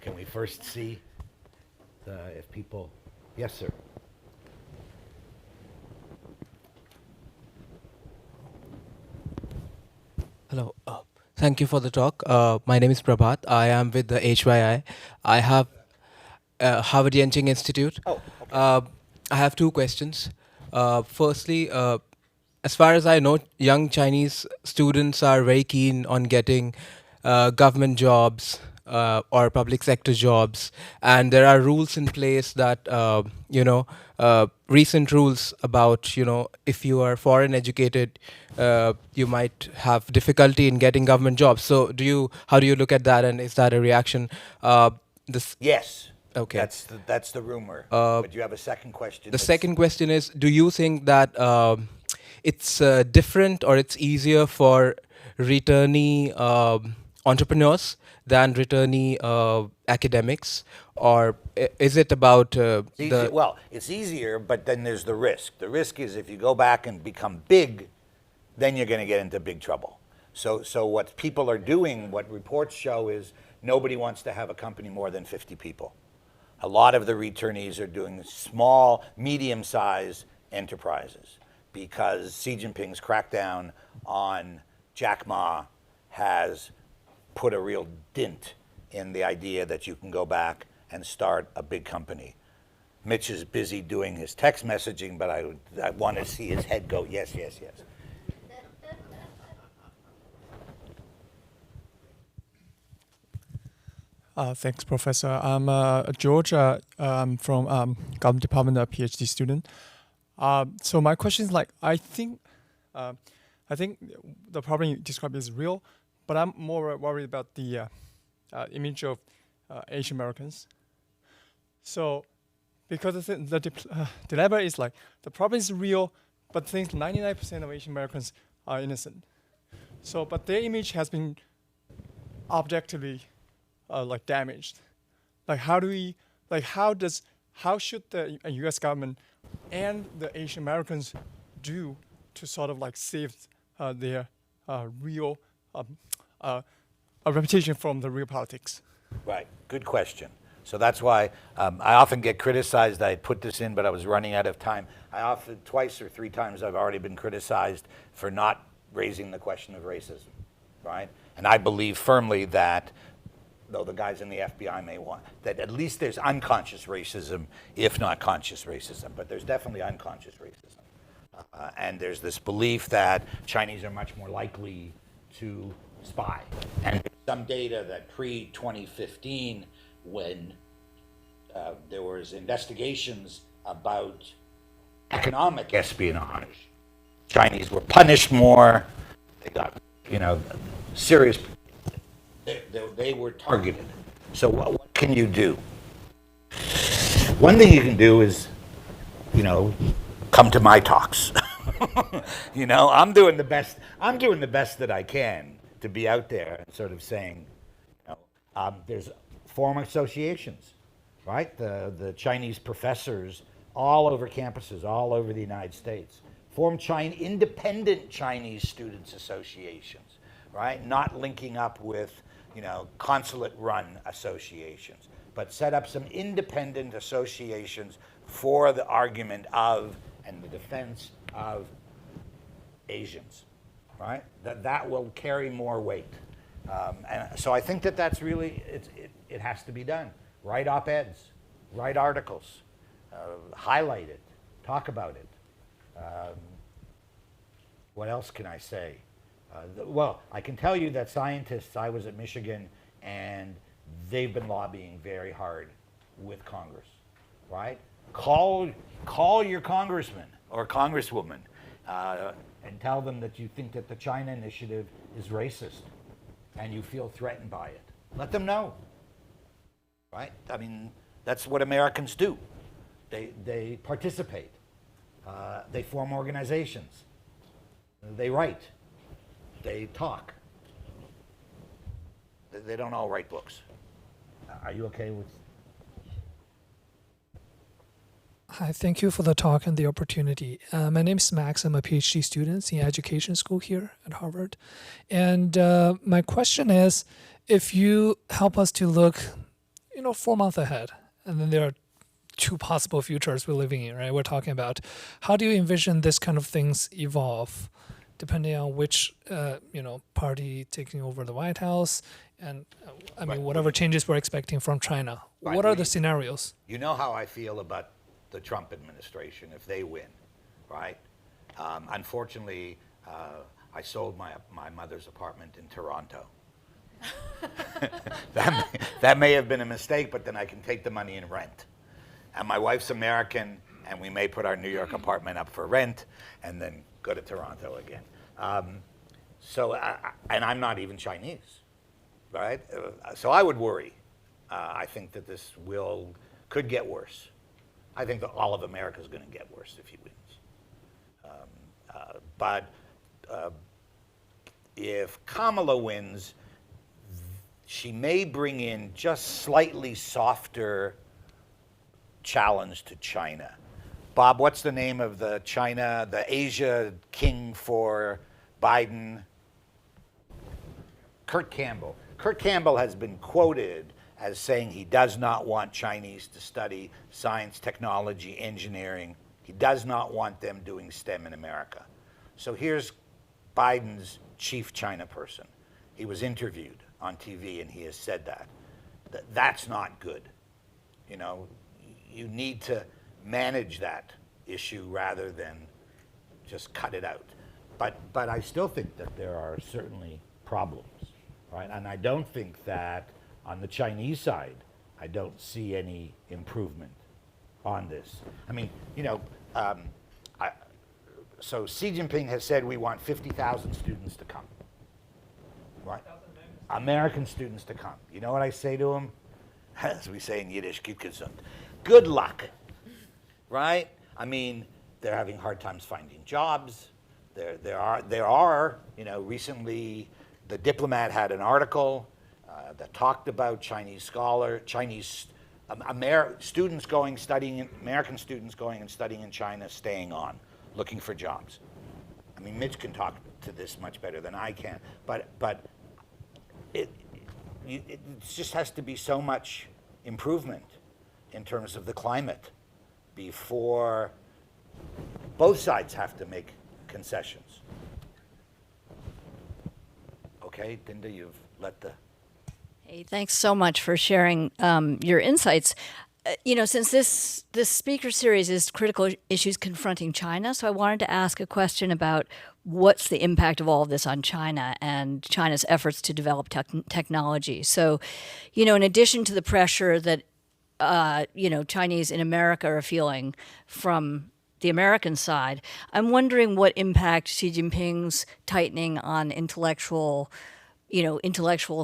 Speaker 2: Can we first see if people, yes, sir.
Speaker 5: Hello. Thank you for the talk. My name is Prabhat. I am with the HYI. I have Harvard Yenching Institute.
Speaker 2: Oh, okay.
Speaker 5: I have two questions. Firstly, as far as I know, young Chinese students are very keen on getting government jobs or public sector jobs, and there are rules in place that recent rules about if you are foreign educated, you might have difficulty in getting government jobs. So how do you look at that, and is that a reaction?
Speaker 2: Yes.
Speaker 5: Okay.
Speaker 2: That's the rumor. But you have a second question.
Speaker 5: The second question is, do you think that it's different or it's easier for returnee entrepreneurs than returnee academics, or is it about
Speaker 2: Well, it's easier, but then there's the risk. The risk is if you go back and become big, then you're going to get into big trouble. So what people are doing, what reports show, is nobody wants to have a company more than 50 people. A lot of the returnees are doing small, medium-sized enterprises because Xi Jinping's crackdown on Jack Ma has put a real dent in the idea that you can go back and start a big company. Mitch is busy doing his text messaging, but I want to see his head go, yes, yes, yes.
Speaker 6: Thanks, Professor. I'm George. I'm from Government Department, a PhD student. So my question is I think the problem you described is real, but I'm more worried about the image of Asian Americans. So because the dilemma is the problem is real, but things 99% of Asian Americans are innocent. So, but their image has been objectively damaged. How should the U.S. government and the Asian Americans do to sort of save their real a reputation from the real politics?
Speaker 2: Right, good question. So that's why I often get criticized. I put this in, but I was running out of time. Twice or three times I've already been criticized for not raising the question of racism, right? And I believe firmly that, though the guys in the FBI may want, that at least there's unconscious racism, if not conscious racism, but there's definitely unconscious racism. And there's this belief that Chinese are much more likely to spy. And there's some data that pre-2015, when there was investigations about economic espionage, Chinese were punished more. They got, serious. They were targeted. So what can you do? One thing you can do is, come to my talks. I'm doing the best. I'm doing the best that I can to be out there and sort of saying, there's form associations, right? The Chinese professors all over campuses, all over the United States, form independent Chinese students associations, right? Not linking up with, consulate-run associations, but set up some independent associations for the argument of and the defense of Asians, right? That will carry more weight. And so I think that's really, it has to be done. Write op-eds, write articles, highlight it, talk about it. What else can I say? Well, I can tell you that scientists, I was at Michigan, and they've been lobbying very hard with Congress, right? Call your congressman or congresswoman and tell them that you think that the China initiative is racist and you feel threatened by it. Let them know, right? I mean, that's what Americans do. They participate. They form organizations. They write. They talk. They don't all write books. Are you okay with?
Speaker 7: Hi, thank you for the talk and the opportunity. My name is Max. I'm a PhD student in education school here at Harvard. And my question is, if you help us to look, 4 months ahead, and then there are 2 possible futures we're living in, right? We're talking about how do you envision this kind of things evolve, depending on which, party taking over the White House, and whatever changes we're expecting from China.
Speaker 2: Right.
Speaker 7: What are the scenarios?
Speaker 2: You know how I feel about the Trump administration if they win, right? Unfortunately, I sold my mother's apartment in Toronto. That may have been a mistake, but then I can take the money and rent. And my wife's American, and we may put our New York apartment up for rent and then go to Toronto again. And I'm not even Chinese, right? So I would worry. I think that this could get worse. I think that all of America is going to get worse if he wins. But if Kamala wins, she may bring in just slightly softer challenge to China. Bob, what's the name of the Asia king for Biden? Kurt Campbell. Kurt Campbell has been quoted as saying he does not want Chinese to study science, technology, engineering. He does not want them doing STEM in America. So here's Biden's chief China person. He was interviewed on TV and he has said that. That's not good. You need to manage that issue rather than just cut it out. But I still think that there are certainly problems, right? And I don't think that
Speaker 4: On the Chinese side, I don't see any improvement on this. I mean, you know, so Xi Jinping has said we want 50,000 students to come, right? American students to come. You know what I say to him? As we say in Yiddish, good luck, right? I mean, they're having hard times finding jobs. There are, you know, recently the Diplomat had an article that talked about American students going and studying in China, staying on, looking for jobs. I mean, Mitch can talk to this much better than I can, but it just has to be so much improvement in terms of the climate before both sides have to make concessions. Okay, Dinda, you've let the...
Speaker 1: Hey, thanks so much for sharing your insights. You know, since this speaker series is critical issues confronting China, so I wanted to ask a question about what's the impact of all of this on China and China's efforts to develop technology. So, you know, in addition to the pressure that, you know, Chinese in America are feeling from the American side, I'm wondering what impact Xi Jinping's tightening on intellectual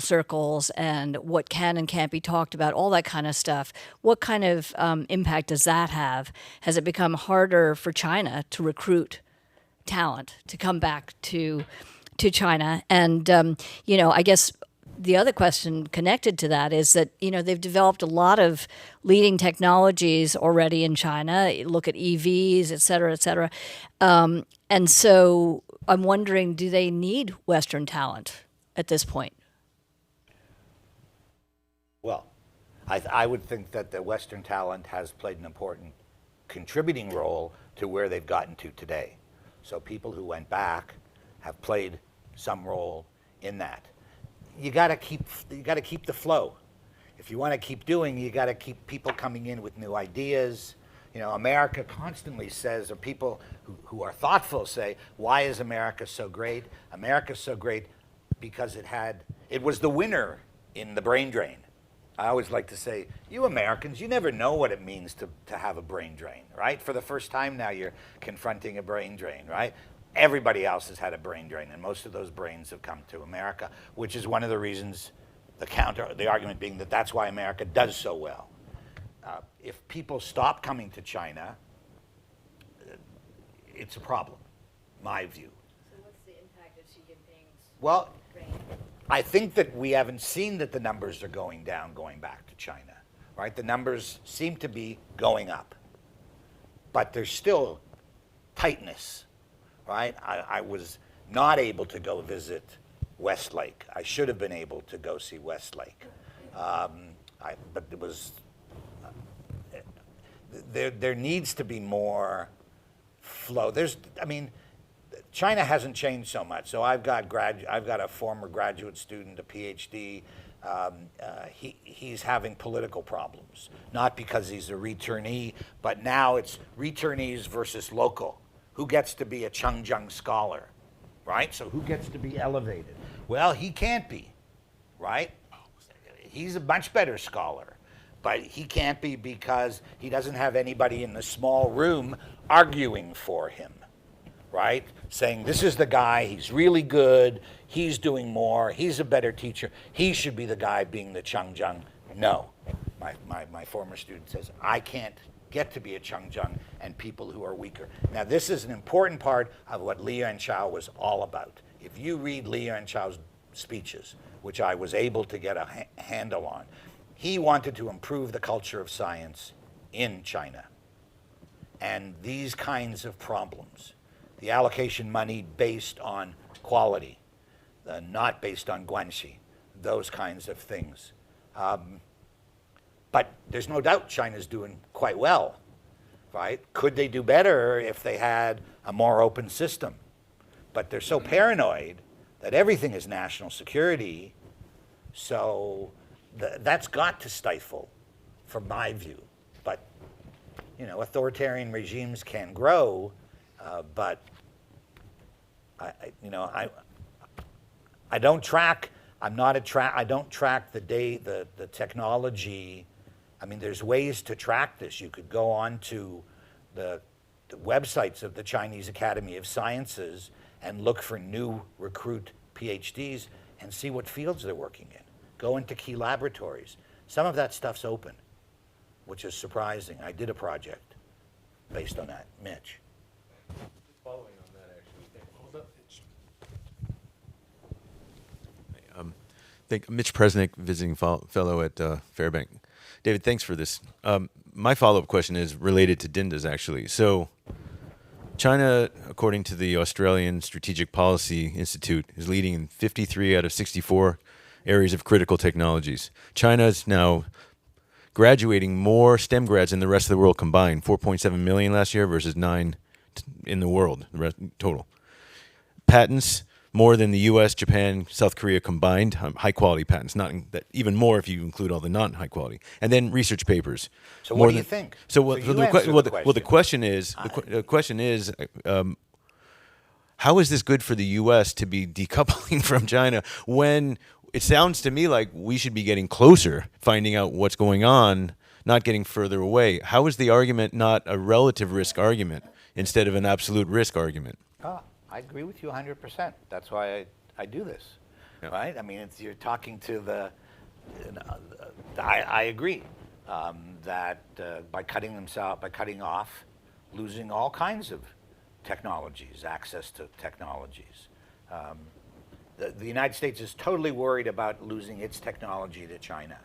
Speaker 1: circles and what can and can't be talked about, all that kind of stuff. What kind of impact does that have? Has it become harder for China to recruit talent to come back to China? And, you know, I guess the other question connected to that is that, you know, they've developed a lot of leading technologies already in China. Look at EVs, et cetera, et cetera. And so I'm wondering, do they need Western talent at this point?
Speaker 2: Well, I would think that the Western talent has played an important contributing role to where they've gotten to today. So people who went back have played some role in that. You got to keep the flow. If you want to keep doing, you got to keep people coming in with new ideas. You know, America constantly says, or people who are thoughtful say, why is America so great? America's so great because it was the winner in the brain drain. I always like to say, you Americans, you never know what it means to have a brain drain, right? For the first time now, you're confronting a brain drain, right? Everybody else has had a brain drain, and most of those brains have come to America, which is one of the reasons, the argument being that that's why America does so well. If people stop coming to China, it's a problem, my view.
Speaker 1: So what's the impact of Xi Jinping's
Speaker 2: Well,
Speaker 1: brain?
Speaker 2: I think that we haven't seen that the numbers are going down going back to China, right? The numbers seem to be going up, but there's still tightness, right? I was not able to go visit Westlake. I should have been able to go see Westlake, but it was, there needs to be more flow. China hasn't changed so much. So I've got a former graduate student, a PhD. He's having political problems, not because he's a returnee, but now it's returnees versus local. Who gets to be a Chengjiang scholar, right? So who gets to be elevated? Well, he can't be, right? He's a much better scholar, but he can't be because he doesn't have anybody in the small room arguing for him, right? Saying, this is the guy, he's really good, he's doing more, he's a better teacher, he should be the guy being the Chengjiang. No. My former student says, I can't get to be a Chengjiang and people who are weaker. Now, this is an important part of what Li Yuanchao was all about. If you read Li Yuanchao's speeches, which I was able to get a handle on, he wanted to improve the culture of science in China. And these kinds of problems, the allocation money based on quality, not based on guanxi, those kinds of things. But there's no doubt China's doing quite well, right? Could they do better if they had a more open system? But they're so paranoid that everything is national security, so that's got to stifle, from my view. But, you know, authoritarian regimes can grow, but I don't track
Speaker 4: I'm not I don't track the technology. I mean, there's ways to track this. You could go on to the websites of the Chinese Academy of Sciences and look for new recruit PhDs and see what fields they're working in. Go into key laboratories. Some of that stuff's open, which is surprising. I did a project based on that. Mitch.
Speaker 8: Following on that, actually. Mitch Presnick, visiting fellow at Fairbank. David, thanks for this. My follow-up question is related to Dinda's, actually. So China, according to the Australian Strategic Policy Institute, is leading in 53 out of 64 areas of critical technologies. China is now graduating more STEM grads than the rest of the world combined, 4.7 million last year versus 9 in the world, the rest total. Patents, more than the U.S., Japan, South Korea combined, high-quality patents, not that, even more if you include all the non-high quality. And then research papers.
Speaker 4: So what do you think?
Speaker 8: The question is, how is this good for the U.S. to be decoupling from China when it sounds to me like we should be getting closer, finding out what's going on, not getting further away? How is the argument not a relative risk argument instead of an absolute risk argument?
Speaker 4: I agree with you 100%. That's why I do this, right? I mean, you're talking to I agree that by cutting off, losing all kinds of technologies, access to technologies. The United States is totally worried about losing its technology to China,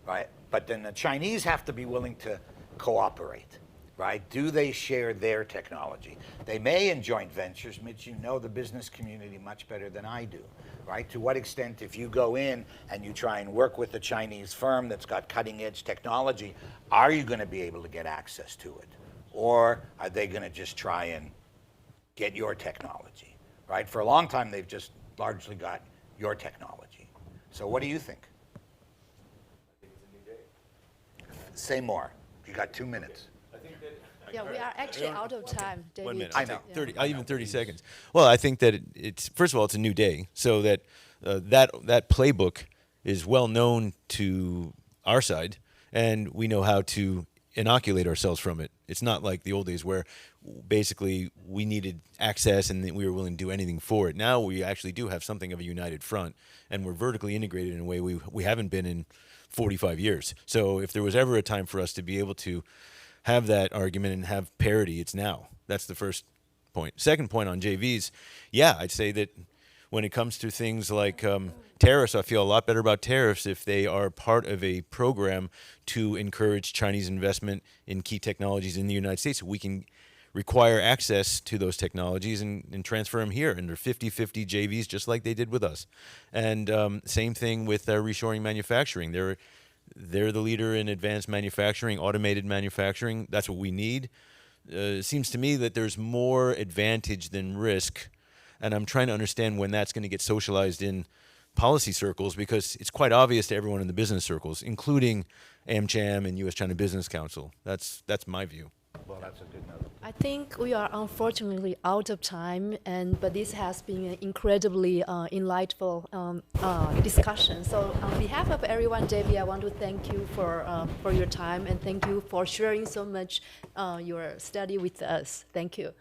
Speaker 4: right? But then the Chinese have to be willing to cooperate. Right? Do they share their technology? They may in joint ventures, Mitch, you know the business community much better than I do, right? To what extent, if you go in and you try and work with a Chinese firm that's got cutting edge technology, are you going to be able to get access to it? Or are they going to just try and get your technology, right? For a long time, they've just largely got your technology. So what do you think?
Speaker 8: I think it's a new day.
Speaker 4: Say more. You got 2 minutes.
Speaker 3: Yeah, we are actually out of time, David.
Speaker 8: 1 minute.
Speaker 4: I know.
Speaker 8: 30, even 30 seconds. Well, I think that it's, first of all, it's a new day, so that that playbook is well known to our side, and we know how to inoculate ourselves from it. It's not like the old days where basically we needed access and we were willing to do anything for it. Now we actually do have something of a united front, and we're vertically integrated in a way we haven't been in 45 years. So if there was ever a time for us to be able to have that argument and have parity, it's now. That's the first point. Second point on JVs, yeah, I'd say that when it comes to things like tariffs, I feel a lot better about tariffs if they are part of a program to encourage Chinese investment in key technologies in the United States. We can require access to those technologies and transfer them here under 50-50 JVs, just like they did with us. And same thing with reshoring manufacturing. They're the leader in advanced manufacturing, automated manufacturing. That's what we need. It seems to me that there's more advantage than risk, and I'm trying to understand when that's going to get socialized in policy circles, because it's quite obvious to everyone in the business circles, including AmCham and U.S.-China Business Council. That's my view.
Speaker 4: Well, that's a good note.
Speaker 3: I think we are unfortunately out of time, but this has been an incredibly enlightful discussion. So on behalf of everyone, Debbie, I want to thank you for your time, and thank you for sharing so much your study with us. Thank you.